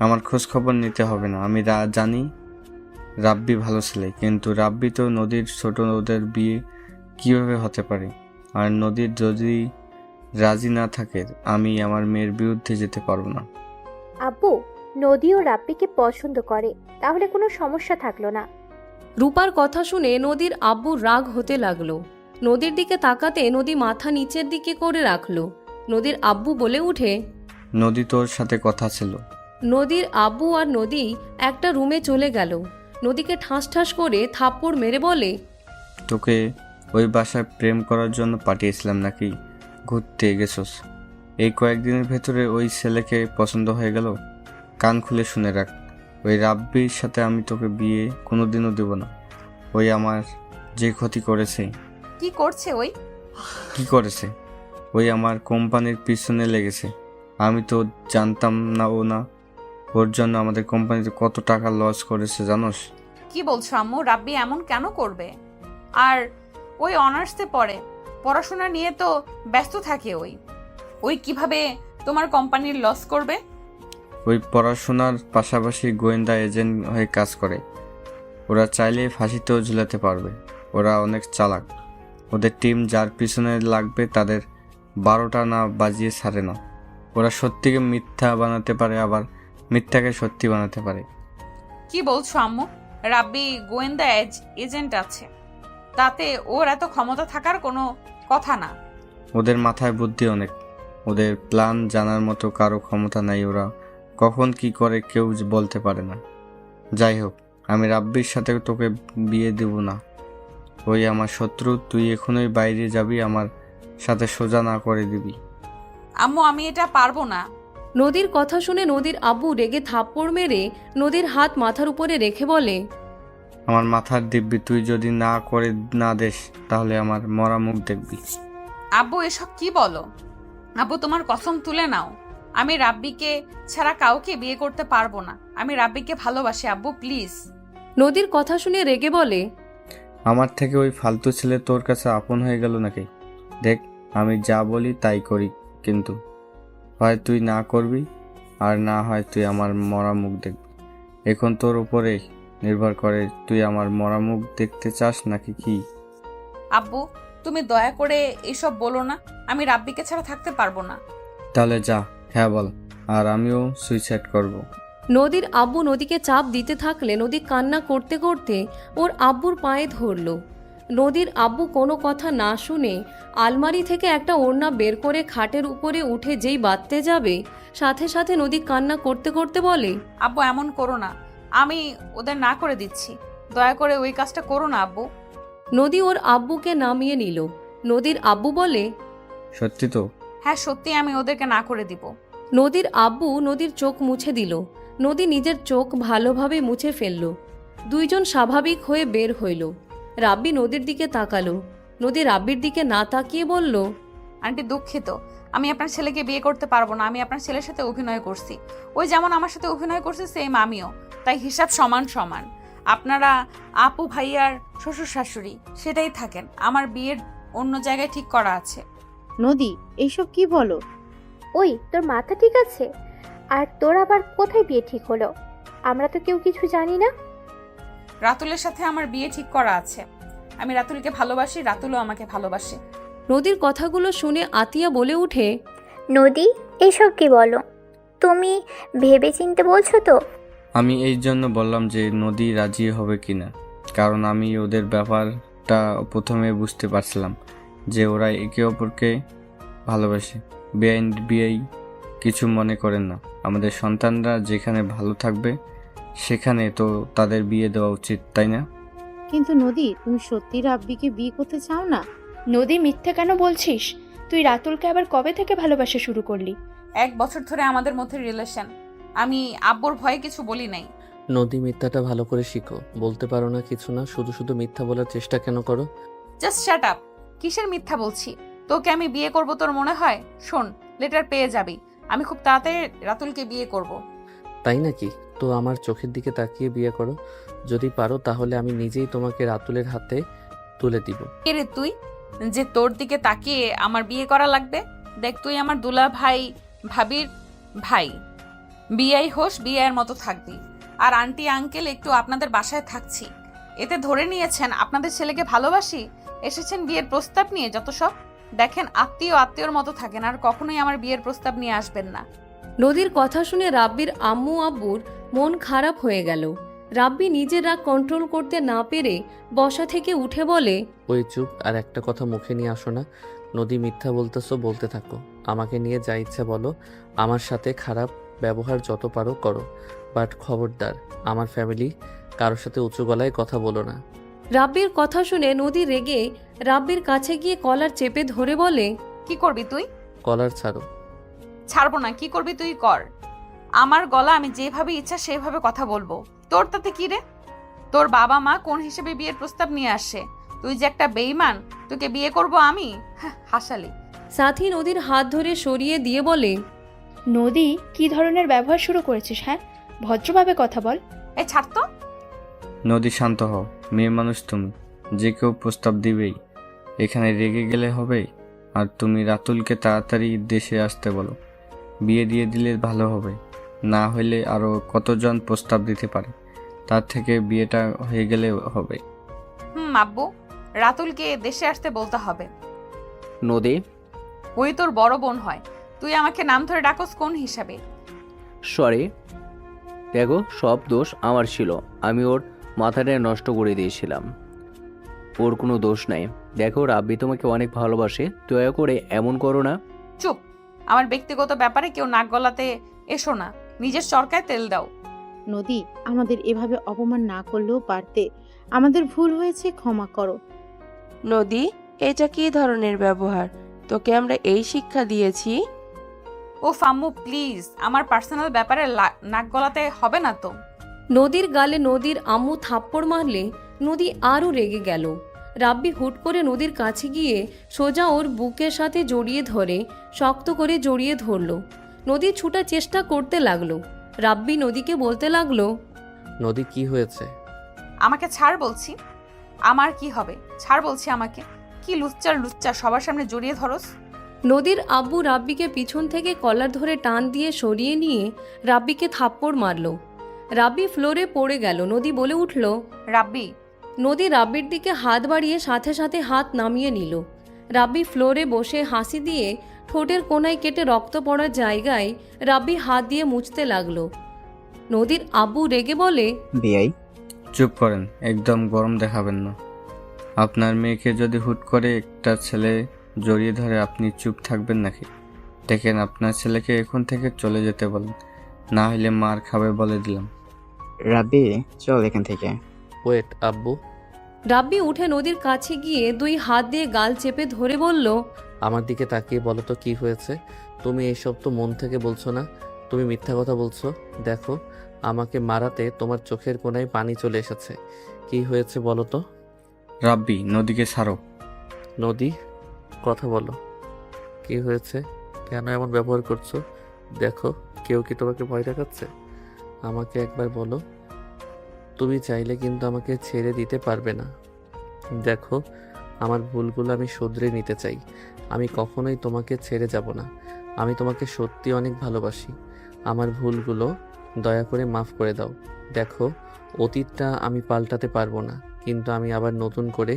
আমার খোঁজ খবর নিতে হবে না, আমি জানি রাব্বি ভালো ছেলে, কিন্তু রাব্বি তো নদীর ছোট, ওদের বিয়ে কিভাবে হতে পারে? আর নদীর যদি রাজি না থাকে, আমি আমার মেয়ের বিরুদ্ধে যেতে পারবো না। আব্বু, নদী ও রাব্বিকে পছন্দ করে, তাহলে কোনো সমস্যা থাকলো না। রূপার কথা শুনে নদীর আব্বু রাগ হতে লাগলো। নদীর দিকে তাকাতে নদী মাথা নিচের দিকে করে রাখলো। নদীর আব্বু বলে উঠে, নদী তোর সাথে কথা ছিল। নদীর আব্বু আর নদী একটা রুমে চলে গেল। নদীকে ঠাস ঠাস করে থাপ্পড় মেরে বলে, তোকে ওই বাসায় প্রেম করার জন্য পাঠিয়েছিলাম নাকি ঘুরতে গেছোস? এই কয়েকদিনের ভেতরে ওই ছেলেকে পছন্দ হয়ে গেল? কান খুলে শুনে রাখ, ওই রাব্বির সাথে আমি তোকে বিয়ে কোনোদিনও দেব না। ওই আমার যে ক্ষতি করেছে। কি করছে ওই? কি করেছে? ওই আমার কোম্পানির পিছনে লেগেছে। আমি তো জানতাম না ওর জন্য আমাদের কোম্পানিতে কত টাকা লস করেছে জানোস? কি বলছো আম্মু? রাব্বি এমন কেন করবে? আর ওই অনার্সে পড়ে, পড়াশোনা নিয়ে তো ব্যস্ত থাকে। ওই কিভাবে তোমার কোম্পানির লস করবে? ওই পড়াশোনার পাশাপাশি গোয়েন্দা এজেন্ট হয়ে কাজ করে। ওরা চাইলে ফাঁসিতেও ঝুলাতে পারবে। ওরা অনেক চালাক। ওদের টিম যার পিছনে লাগবে তাদের 12টা না বাজিয়ে ছাড়ে না। ওরা সত্যিকে মিথ্যা বানাতে পারে, আবার মিথ্যাকে সত্যি বানাতে পারে। কি বলছো আম্মু? রাব্বি গোয়েন্দা এজেন্ট আছে, তাতে ওর এত ক্ষমতা থাকার কোনো কথা না। ওদের মাথায় বুদ্ধি অনেক। ওদের প্ল্যান জানার মতো কারো ক্ষমতা নাই। ওরা কখন কি করে কেউ বলতে পারে না। যাই হোক, আমি রাব্বির সাথে তোকে বিয়ে দেব না। ওই আমার শত্রু। তুই এখনই বাইরে যাবি, আমার সাথে সোজা না করে দিবি। আম্মু আমি এটা পারবো না। নদীর কথা শুনে নদীর আব্বু রেগে থাপ্পড় মেরে নদীর হাত মাথার উপরে রেখে বলে, আমার মাথার দিব্যি, তুই যদি না করে না দেস তাহলে আমার মরা মুখ দেখবি। আব্বু এসব কি বলো? আব্বু তোমার কসম তুলে নাও, আমি রাব্বিকে ছাড়া কাউকে বিয়ে করতে পারবো না। আমি রাব্বিকে ভালোবাসি আব্বু, প্লিজ। নদীর কথা শুনে রেগে বলে, আমার থেকে ওই ফালতু ছেলে তোর কাছে আপন হয়ে গেল নাকি? দেখ, আমি যা বলি তাই করি, কিন্তু হয় তুই না করবি, আর না হয় তুই আমার মরা মুখ দেখবি। এখন তোর উপরে নির্ভর করে তুই আমার মরা মুখ দেখতে চাস নাকি কি? আব্বু তুমি দয়া করে এইসব বলো না, আমি রাব্বিকে ছাড়া থাকতে পারবো না। তাহলে যা হ্যাঁ বল, আর আমিও সুইসাইড করব। নদীর আব্বু নদীকে চাপ দিতে থাকলে নদী কান্না করতে করতে ওর আব্বুর পায়ে ধরল। নদীর আব্বু কোনো কথা না শুনে আলমারি থেকে একটা ওড়না বের করে খাটের উপরে উঠে যেই বাঁধতে যাবে, সাথে সাথে নদী কান্না করতে করতে বলে, আব্বু এমন করো না, আমি ওদের না করে দিচ্ছি, দয়া করে ওই কাজটা করো না আব্বু। নদী ওর আব্বুকে নামিয়ে নিল। নদীর আব্বু বলে, সত্যি তো? হ্যাঁ সত্যি, আমি ওদেরকে না করে দিব। নদীর আব্বু নদীর চোখ মুছে দিল। নদী নিজের চোখ ভালোভাবে মুছে ফেলল। দুইজন স্বাভাবিক হয়ে বের হইল। রাব্বি নদীর দিকে তাকালো। নদী রাব্বির দিকে না তাকিয়ে বলল, আন্টি দুঃখিত, আমি আপনার ছেলেকে বিয়ে করতে পারবো না। আমি আপনার ছেলের সাথে অভিনয় করছি, ওই যেমন আমার সাথে অভিনয় করছে সেম আমিও, তাই হিসাব সমান সমান। আপনারা আপু ভাইয়ার শ্বশুর শাশুড়ি সেটাই থাকেন, আমার বিয়ের অন্য জায়গায় ঠিক করা আছে। নদী, এইসব কি বলো? ওই তোর মাথা ঠিক আছে? আর তোর আবার কোথায় বিয়ে ঠিক হলো? আমরা তো কেউ কিছু জানি না। রাতুলের সাথে আমার বিয়ে ঠিক করা আছে। আমি রাতুলকে ভালোবাসি, রাতুলও আমাকে ভালোবাসে। নদীর কথাগুলো শুনে আতিয়া বলে উঠে, নদী, এসব কি বলো? তুমি ভেবে চিনতে বলছো তো? আমি এই জন্য বললাম যে নদী রাজি হবে কিনা, কারণ আমি ওদের ব্যাপারটা প্রথমে বুঝতে পারছিলাম যে ওরা একে অপরকে ভালোবাসে। বেআইন বিয়েই কিছু মনে করেন না, আমাদের সন্তানরা যেখানে ভালো থাকবে সেখানে তো তাদের বিয়ে দেওয়া উচিত, তাই না? কিন্তু নদী, তুমি সত্যি রাব্বিকে বিয়ে করতে চাও না? নদী, মিথ্যে কেন বলছিস? তুই রাতুলকে আবার কবে থেকে ভালোবাসা শুরু করলি? 1 বছর ধরে আমাদের মধ্যে রিলেশন, আমি আব্বুর ভয়ে কিছু বলি নাই। নদী, মিথ্যাটা ভালো করে শিখো। বলতে পারো না কিছু না, শুধু শুধু মিথ্যা বলার চেষ্টা কেন করো? Just shut up. কিসের মিথ্যা বলছি? তোকে আমি বিয়ে করব তোর মনে হয়? শোন, লেটার পেয়ে যাবি, আমি খুব তাড়াতাড়ি রাতুলকে বিয়ে করব। তাই নাকি? তো আমার চোখের দিকে তাকিয়ে বিয়ে করো। যদি পারো তাহলে আমি নিজেই তোমাকে রাতুলের হাতে তুলে দিব। কে রে তুই যে তোর দিকে তাকিয়ে আমার বিয়ে করা লাগবে? দেখ, তুই আমার দুলা ভাই ভাবির ভাই, বিয়াই হোস বিয়ের মতো থাকবি। আর আন্টি আঙ্কেল একটু আপনাদের বাসায় থাকছি, এতে ধরে নিয়েছেন আপনাদের ছেলেকে ভালোবাসি, এসেছেন বিয়ের প্রস্তাব নিয়ে। যত সব দেখেন, আত্মীয়র মতো থাকেন, আর কখনোই আমার বিয়ের প্রস্তাব নিয়ে আসবেন না। নদীর কথা শুনে রাব্বির আম্মু আব্বুর মন খারাপ হয়ে গেল। রাব্বি নিজের রাগ কন্ট্রোল করতে না পেরে বসা থেকে উঠে বলে, ওই চুপ, আর একটা কথা মুখে নিয়ে আসো না। নদী, মিথ্যা বলতেছো, বলতে থাকো। আমাকে নিয়ে যা ইচ্ছা বলো, আমার সাথে খারাপ ব্যবহার যত পারো করো, বাট খবরদার আমার ফ্যামিলি কারোর সাথে উঁচু গলায় কথা বলো না। রাব্বির কথা শুনে নদী রেগে রাব্বির কাছে গিয়ে কলার চেপে ধরে বলে, কি করবি তুই? কলার ছাড়ো। ছাড়বো না। কি করবি তুই কর, আমার গলা আমি যেভাবে ইচ্ছা সেভাবে কথা বলবো। তোর তাতে কি রে? তোর বাবা মা কোন হিসেবে বিয়ের প্রস্তাব নিয়ে আসে? তুই যে একটা বেঈমান, তোকে বিয়ে করব আমি? হাসালি। সাথী নদীর হাত ধরে সরিয়ে দিয়ে বলে, নদী, কি ধরনের ব্যবহার শুরু করেছিস? হ্যাঁ, ভদ্রভাবে কথা বল। এই ছাড় তো। নদী, শান্ত হও। মেয়ে মানুষ তুমি, যে কেউ প্রস্তাব দিবেই। এখানে রেগে গেলে হবে? আর তুমি রাতুলকে তাড়াতাড়ি দেশে আসতে বলো, বিয়ে দিয়ে দিলে ভালো হবে। না হলে আরও কতজন প্রস্তাব দিতে পারে, তার থেকে বিয়েটা হয়ে গেলে হবে। আব্বু, রাতুলকে দেশে আসতে বলতে হবে। নদী, ওই তোর বড় বোন হয়, তুই আমাকে নাম ধরে ডাকস কোন হিসাবে? সরি। দেখো, সব দোষ আমার ছিল। আমি ওর মাথাটা নষ্ট করে দিয়েছিলাম। ওর কোনো দোষ নাই। দেখো, রাব্বি তোমাকে অনেক ভালোবাসে, দয়া করে এমন করো না। চুপ। আমার ব্যক্তিগত ব্যাপারে কেউ নাক গলাতে এসো না, নিজের চরকায় তেল দাও। নদী, আমাদের এভাবে অপমান না করলেও পারতে। আমাদের ভুল হয়েছে, ক্ষমা করো। নদী, এটা কি ধরনের ব্যবহার? তোকে আমরা এই শিক্ষা দিয়েছি? ও ফাম্মু, প্লিজ, আমার পার্সোনাল ব্যাপারে নাক গলাতে হবে না তো। নদীর গালে নদীর আম্মু থাপ্পড় মারলে নদী আরও রেগে গেল। রাব্বি হুট করে নদীর কাছে গিয়ে সোজা ওর বুকের সাথে জড়িয়ে ধরে শক্ত করে জড়িয়ে ধরল। নদী ছুটার চেষ্টা করতে লাগলো। রাব্বি নদীকে বলতে লাগলো, নদী, কি হয়েছে? আমাকে ছাড় বলছি। আমার কি হবে? ছাড় বলছি আমাকে। কি লুচ্চা সবার সামনে জড়িয়ে ধরস? নদীর আব্বু রাব্বিকে পিছন থেকে কলার ধরে টান দিয়ে সরিয়ে নিয়ে রাব্বিকে থাপ্পড় মারল। রাব্বি ফ্লোরে পড়ে গেল। নদী বলে উঠল, রাব্বি। নদী রাব্বির দিকে হাত বাড়িয়ে সাথে সাথে হাত নামিয়ে নিল। রাব্বি ফ্লোরে বসে হাসি দিয়ে ঠোঁটের কোনায় কেটে রক্ত পড়ার জায়গায় রাব্বি হাত দিয়ে মুছতে লাগলো। নদীর আব্বু রেগে বলে, বিয়াই চুপ করেন, একদম গরম দেখাবেন না। আপনার মেয়েকে যদি হুট করে একটা ছেলে জড়িয়ে ধরে আপনি চুপ থাকবেন নাকি? দেখেন, আপনার ছেলেকে এখন থেকে চলে যেতে বলেন, না হলে মার খাবে বলে দিলাম। রাব্বি চল এখান থেকে। ওয়েট আব্বু। রাব্বি উঠে নদীর কাছে গিয়ে 2 হাত দিয়ে গাল চেপে ধরে বলল, আমার দিকে তাকিয়ে বলো তো কি হয়েছে? তুমি এইসব তো মন থেকে বলছো না, তুমি মিথ্যা কথা বলছো। দেখো, আমাকে মারাতে তোমার চোখের কোনায় পানি চলে এসেছে। কি হয়েছে বলো তো? রাব্বি, নদীকে ছাড়ো। নদী, কথা বলো, কি হয়েছে? কেন এমন ব্যবহার করছো? দেখো, কেউ কি তোমাকে ভয় দেখাচ্ছে? আমাকে একবার বলো। তুমি চাইলে কিন্তু আমাকে ছেড়ে দিতে পারবে না। দেখো, আমার ভুলগুলো আমি শুধরে নিতে চাই। আমি কখনোই তোমাকে ছেড়ে যাব না। আমি তোমাকে সত্যি অনেক ভালোবাসি। আমার ভুলগুলো দয়া করে মাফ করে দাও। দেখো, অতীতটা আমি পাল্টাতে পারবো না, কিন্তু আমি আবার নতুন করে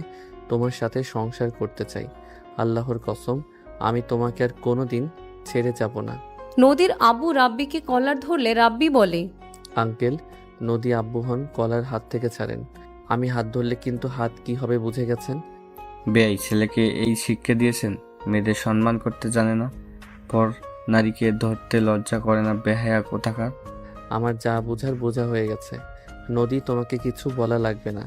তোমার সাথে সংসার করতে চাই। আল্লাহর কসম, আমি তোমাকে আর কোনোদিন ছেড়ে যাব না। নদীর আব্বু রাব্বিকে কলার ধরলে রাব্বি বলে, আঙ্কেল, নদী আব্বু হন, কলার হাত থেকে ছাড়েন। আমি হাত ধরলে কিন্তু হাত কি হবে বুঝে গেছেন? বেয়াই, ছেলেকে এই শিক্ষা দিয়েছেন? মেয়েদের সম্মান করতে জানে না, পর নারীকে ধরতে লজ্জা করে না, বেহায়া কোথাকার। আমার যা বোঝার বোঝা হয়ে গেছে। নদী, তোমাকে কিছু বলা লাগবে না,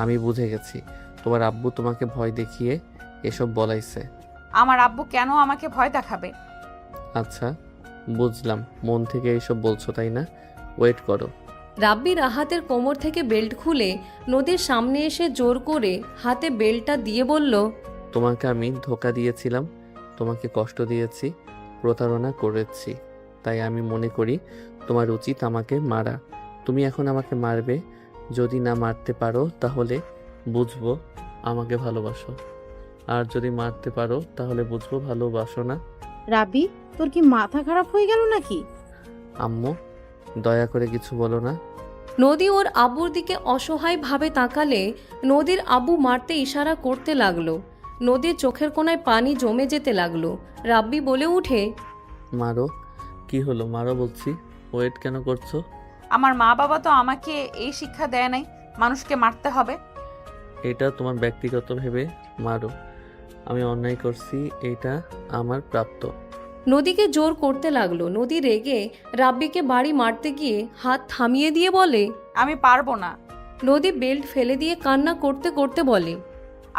আমি বুঝে গেছি। তোমার আব্বু তোমাকে ভয় দেখিয়ে এসব বলাইছে। আমার আব্বু কেন আমাকে ভয় দেখাবে? আচ্ছা, বুঝলাম, মন থেকে এইসব বলছো তাই না? ওয়েট করো। রাব্বি রাহাতের কোমর থেকে বেল্ট খুলে নদীর সামনে এসে জোর করে হাতে বেল্টটা দিয়ে বলল, তোমাকে আমি ধোকা দিয়েছিলাম, তোমাকে কষ্ট দিয়েছি, প্রতারণা করেছি। তাই আমি মনে করি তোমার উচিত আমাকে মারা। তুমি এখন আমাকে মারবে। যদি না মারতে পারো তাহলে বুঝবো আমাকে ভালোবাসো, আর যদি মারতে পারো তাহলে বুঝবো ভালোবাসো না। রাব্বি, তোর কি মাথা খারাপ হয়ে গেল নাকি? আম্মু, দয়া করে কিছু বলো না। নদী ওর আব্বুর দিকে অসহায়ভাবে তাকালে নদীর আব্বু মারতে ইশারা করতে লাগলো। নদীর চোখের কোনায় পানি জমে যেতে লাগলো। রাব্বি বলে উঠে, মারো। কি হলো, মারো বলছি। ওয়েট কেন করছো? আমার মা বাবা তো আমাকে এই শিক্ষা দেয় নাই মানুষকে মারতে হবে। এটা তোমার ব্যক্তিগত ভেবে মারো। আমি অন্যায় করছি, এটা আমার প্রাপ্ত। নদীকে জোর করতে লাগলো। নদী রেগে রাব্বিকে বাড়ি মারতে গিয়ে হাত থামিয়ে দিয়ে বলে, আমি পারবো না। নদী বেল্ট ফেলে দিয়ে কান্না করতে করতে বলে,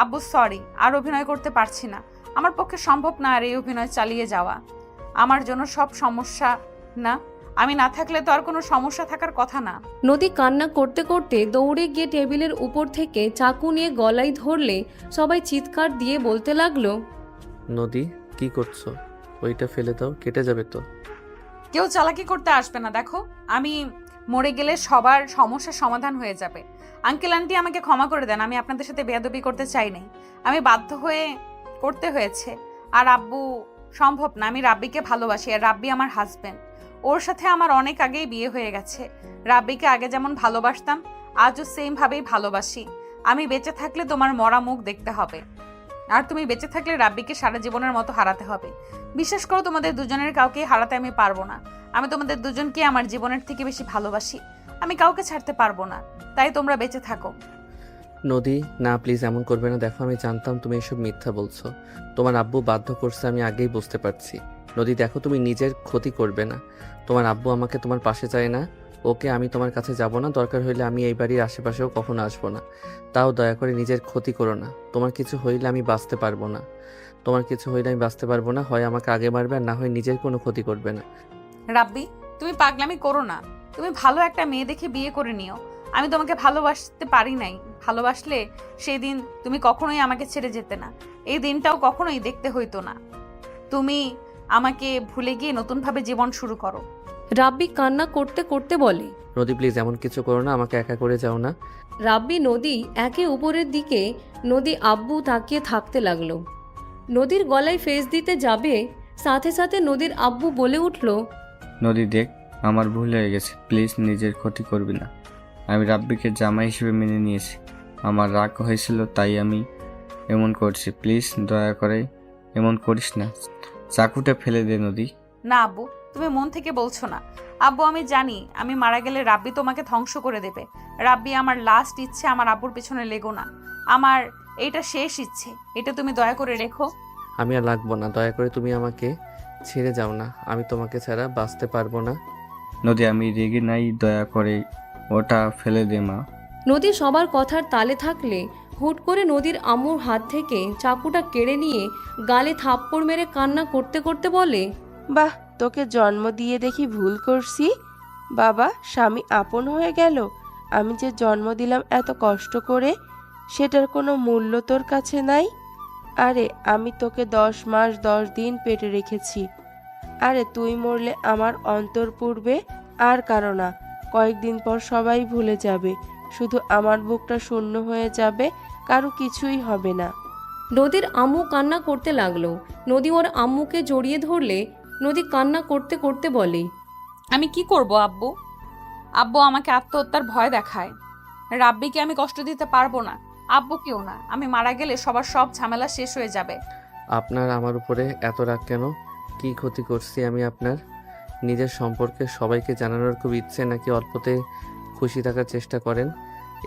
আব্বু সরি, আর অভিনয় করতে পারছি না। আমার পক্ষে সম্ভব না আর এই অভিনয় চালিয়ে যাওয়া। আমার জন্য সব সমস্যা না, আমি না থাকলে তো আর কোনো সমস্যা থাকার কথা না। নদী কান্না করতে করতে দৌড়ে গিয়ে টেবিলের উপর থেকে চাকু নিয়ে গলায় ধরলে সবাই চিৎকার দিয়ে বলতে লাগলো, নদী, কি করছো? ওইটা ফেলে দাও, কেটে যাবে তো। কেউ চালাকি করতে আসবে না। দেখো, আমি মরে গেলে সবার সমস্যার সমাধান হয়ে যাবে। আঙ্কেল আন্টি আমাকে ক্ষমা করে দেন, আমি আপনাদের সাথে বেয়াদবি করতে চাই নাই, আমি বাধ্য হয়ে করতে হয়েছে। আর আব্বু, সম্ভব না। আমি রাব্বিকে ভালোবাসি, আর রাব্বি আমার হাজবেন্ড। ওর সাথে আমার অনেক আগেই বিয়ে হয়ে গেছে। রাব্বিকে আগে যেমন ভালোবাসতাম আজও সেম ভাবেই ভালোবাসি। আমি বেঁচে থাকলে তোমার মরা মুখ দেখতে হবে, আর তুমি বেঁচে থাকলে রাব্বিকে সারা জীবনের মতো হারাতে হবে। বিশ্বাস করো, তোমাদের দুজনের কাউকে হারাতে আমি পারবো না। আমি তোমাদের দুজনকে আমার জীবনের থেকে বেশি ভালোবাসি। আমি কাউকে ছাড়তে পারবো না, তাই তোমরা বেঁচে থাকো। নদী, না প্লিজ এমন করবে না। দেখো, আমি জানতাম তুমি এসব মিথ্যা বলছো। তোমার আব্বু বাধ্য করছে, আমি আগেই বুঝতে পারছি। নদী, দেখো, তুমি নিজের ক্ষতি করবে না। তোমার আব্বু আমাকে তোমার পাশে চায় না। ওকে, আমি তোমার কাছে যাব না। দরকার হইলে আমি এই বাড়ির আশেপাশেও কখনো আসবো না। তাও দয়া করে নিজের ক্ষতি করো না। তোমার কিছু হইলে আমি বাঁচতে পারবো না। তোমার কিছু হইলে আমি বাঁচতে পারবো না। হয় আমাকে আগে মারবে, আর না হয় নিজের কোনো ক্ষতি করবে না। রাব্বি, তুমি পাগলামি করো না। তুমি ভালো একটা মেয়ে দেখে বিয়ে করে নিও। আমি তোমাকে ভালোবাসতে পারি নাই। ভালোবাসলে সেই দিন তুমি কখনোই আমাকে ছেড়ে যেতে না। এই দিনটাও কখনোই দেখতে হইতো না। তুমি আমাকে ভুলে গিয়ে নতুনভাবে জীবন শুরু করো। রাব্বি কান্না করতে করতে বলে, নদী প্লিজ এমন কিছু করো না, আমাকে একা করে যাও না। রাব্বি নদী একে উপরের দিকে নদী আব্বু তাকিয়ে থাকতে লাগলো। নদীর গলায় ফেস দিতে যাবে, সাথে সাথে নদীর আব্বু বলে উঠল, নদী দেখ, আমার ভুল হয়ে গেছে, প্লিজ নিজের ক্ষতি করবি না। আমি রাব্বিকে জামাই হিসেবে মেনে নিয়েছি। আমার রাগ হয়েছিল, তাই আমি এমন করছি, প্লিজ দয়া করে এমন করিস না। চাকুটা ফেলে দে নদী। না আব্বু, তুমি মন থেকে বলছো না। আব্বু আমি জানি আমি মারা গেলে রাব্বি তোমাকে ধ্বংস করে দেবে। রাব্বি আমার লাস্ট ইচ্ছে, আমার আব্বুর পেছনে লেগো না। আমার এইটা শেষ ইচ্ছে, এটা তুমি দয়া করে রেখো। আমি আর লাগবো না, দয়া করে তুমি আমাকে ছেড়ে যাও না, আমি তোমাকে ছাড়া বাঁচতে পারবো না। নদী আমি রেগে নাই, দয়া করে ওটা ফেলে দে মা। নদী সবার কথার তালে থাকলে হুট করে নদীর আম্মুর হাত থেকে চাকুটা কেড়ে নিয়ে গালে থাপ্পড় মেরে কান্না করতে করতে বলে, বাহ, তোকে জন্ম দিয়ে দেখি ভুল করছি। বাবা, স্বামী আপন হয়ে গেল। আমি যে জন্ম দিলাম এত কষ্ট করে, সেটার কোনো মূল্য তোর কাছে নাই? আরে আমি তোকে 10 মাস 10 দিন পেটে রেখেছি। আরে তুই মরলে আমার অন্তর পূর্বে আর কারো না, কয়েকদিন পর সবাই ভুলে যাবে, শুধু আমার বুকটা শূন্য হয়ে যাবে, কারো কিছুই হবে না। নদীর আম্মু কান্না করতে লাগলো। নদী ওর আম্মুকে জড়িয়ে ধরলে নদী কান্না করতে করতে বলে, আমি কি করব আব্বু? আব্বু আমাকে আত্মহত্যার ভয় দেখায়। রাব্বিকে আমি কষ্ট দিতে পারবো না, আব্বুকেও না। আমি মারা গেলে সবার সব ঝামেলা শেষ হয়ে যাবে। আপনার আমার উপরে এত রাগ কেন? কি ক্ষতি করছি আমি আপনার? নিজের সম্পর্কে সবাইকে জানানোর খুব ইচ্ছে, নাকি অল্পতে খুশি থাকার চেষ্টা করেন?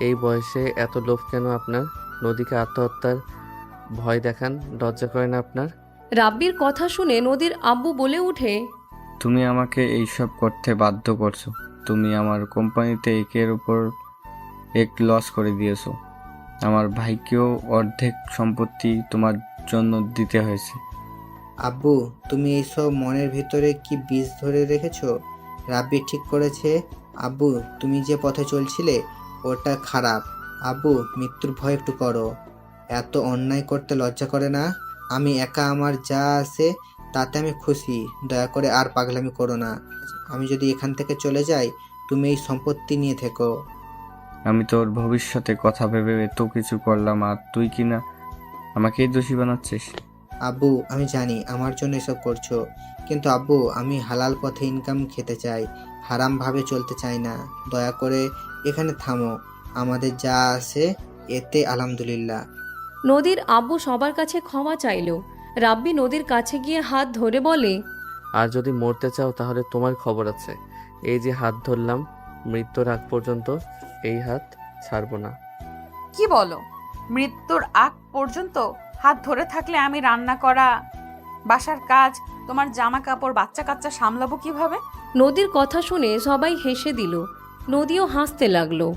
এই বয়সে এত লোভ কেন আপনার? নদীকে আত্মহত্যার ভয় দেখান, লজ্জা করে না আপনার? রাব্বির কথা শুনে নদীর আব্বু বলে উঠে, তুমি আমাকে এইসব করতে বাধ্য করছো। তুমি আমার কোম্পানিতে একের উপর এক লস করে দিয়েছো। আমার ভাইকেও অর্ধেক সম্পত্তি তোমার জন্য দিতে হয়েছে। আব্বু, তুমি এইসব মনের ভিতরে কি বীজ ধরে রেখেছো? রাব্বি ঠিক করেছে। আব্বু, তুমি যে পথে চলছিলে ওটা খারাপ। আব্বু, মৃত্যুর ভয় একটু করো। এত অন্যায় করতে লজ্জা করে না? আমি একা আমার যা আছে তাতে আমি খুশি। দয়া করে আর পাগলামি করো না। আমি যদি এখান থেকে চলে যাই, তুমি এই সম্পত্তি নিয়ে থেকো। আমি তোর ভবিষ্যতে কথা ভেবে এত কিছু করলাম, আর তুই কি না আমাকেই দোষী বানাচ্ছিস? আব্বু, আমি জানি আমার জন্য এসব করছো, কিন্তু আব্বু আমি হালাল পথে ইনকাম খেতে চাই, হারামভাবে চলতে চাই না। দয়া করে এখানে থামো। আমাদের যা আছে এতে আলহামদুলিল্লাহ। নদীর আব্বু সবার কাছে ক্ষমা চাইল। রাব্বি নদীর কাছে গিয়ে হাত ধরে বলে, আর যদি মরতে চাও তাহলে তোমার খবর আছে। এই যে হাত ধরলাম, মৃত্যুর আগ পর্যন্ত এই হাত ছাড়বো না। কি বলো? মৃত্যুর আগ পর্যন্ত হাত ধরে থাকলে আমি রান্না করা, বাসার কাজ, তোমার জামা কাপড়, বাচ্চা কাচ্চা সামলাবো কিভাবে? নদীর কথা শুনে সবাই হেসে দিল। নদীও হাসতে লাগলো।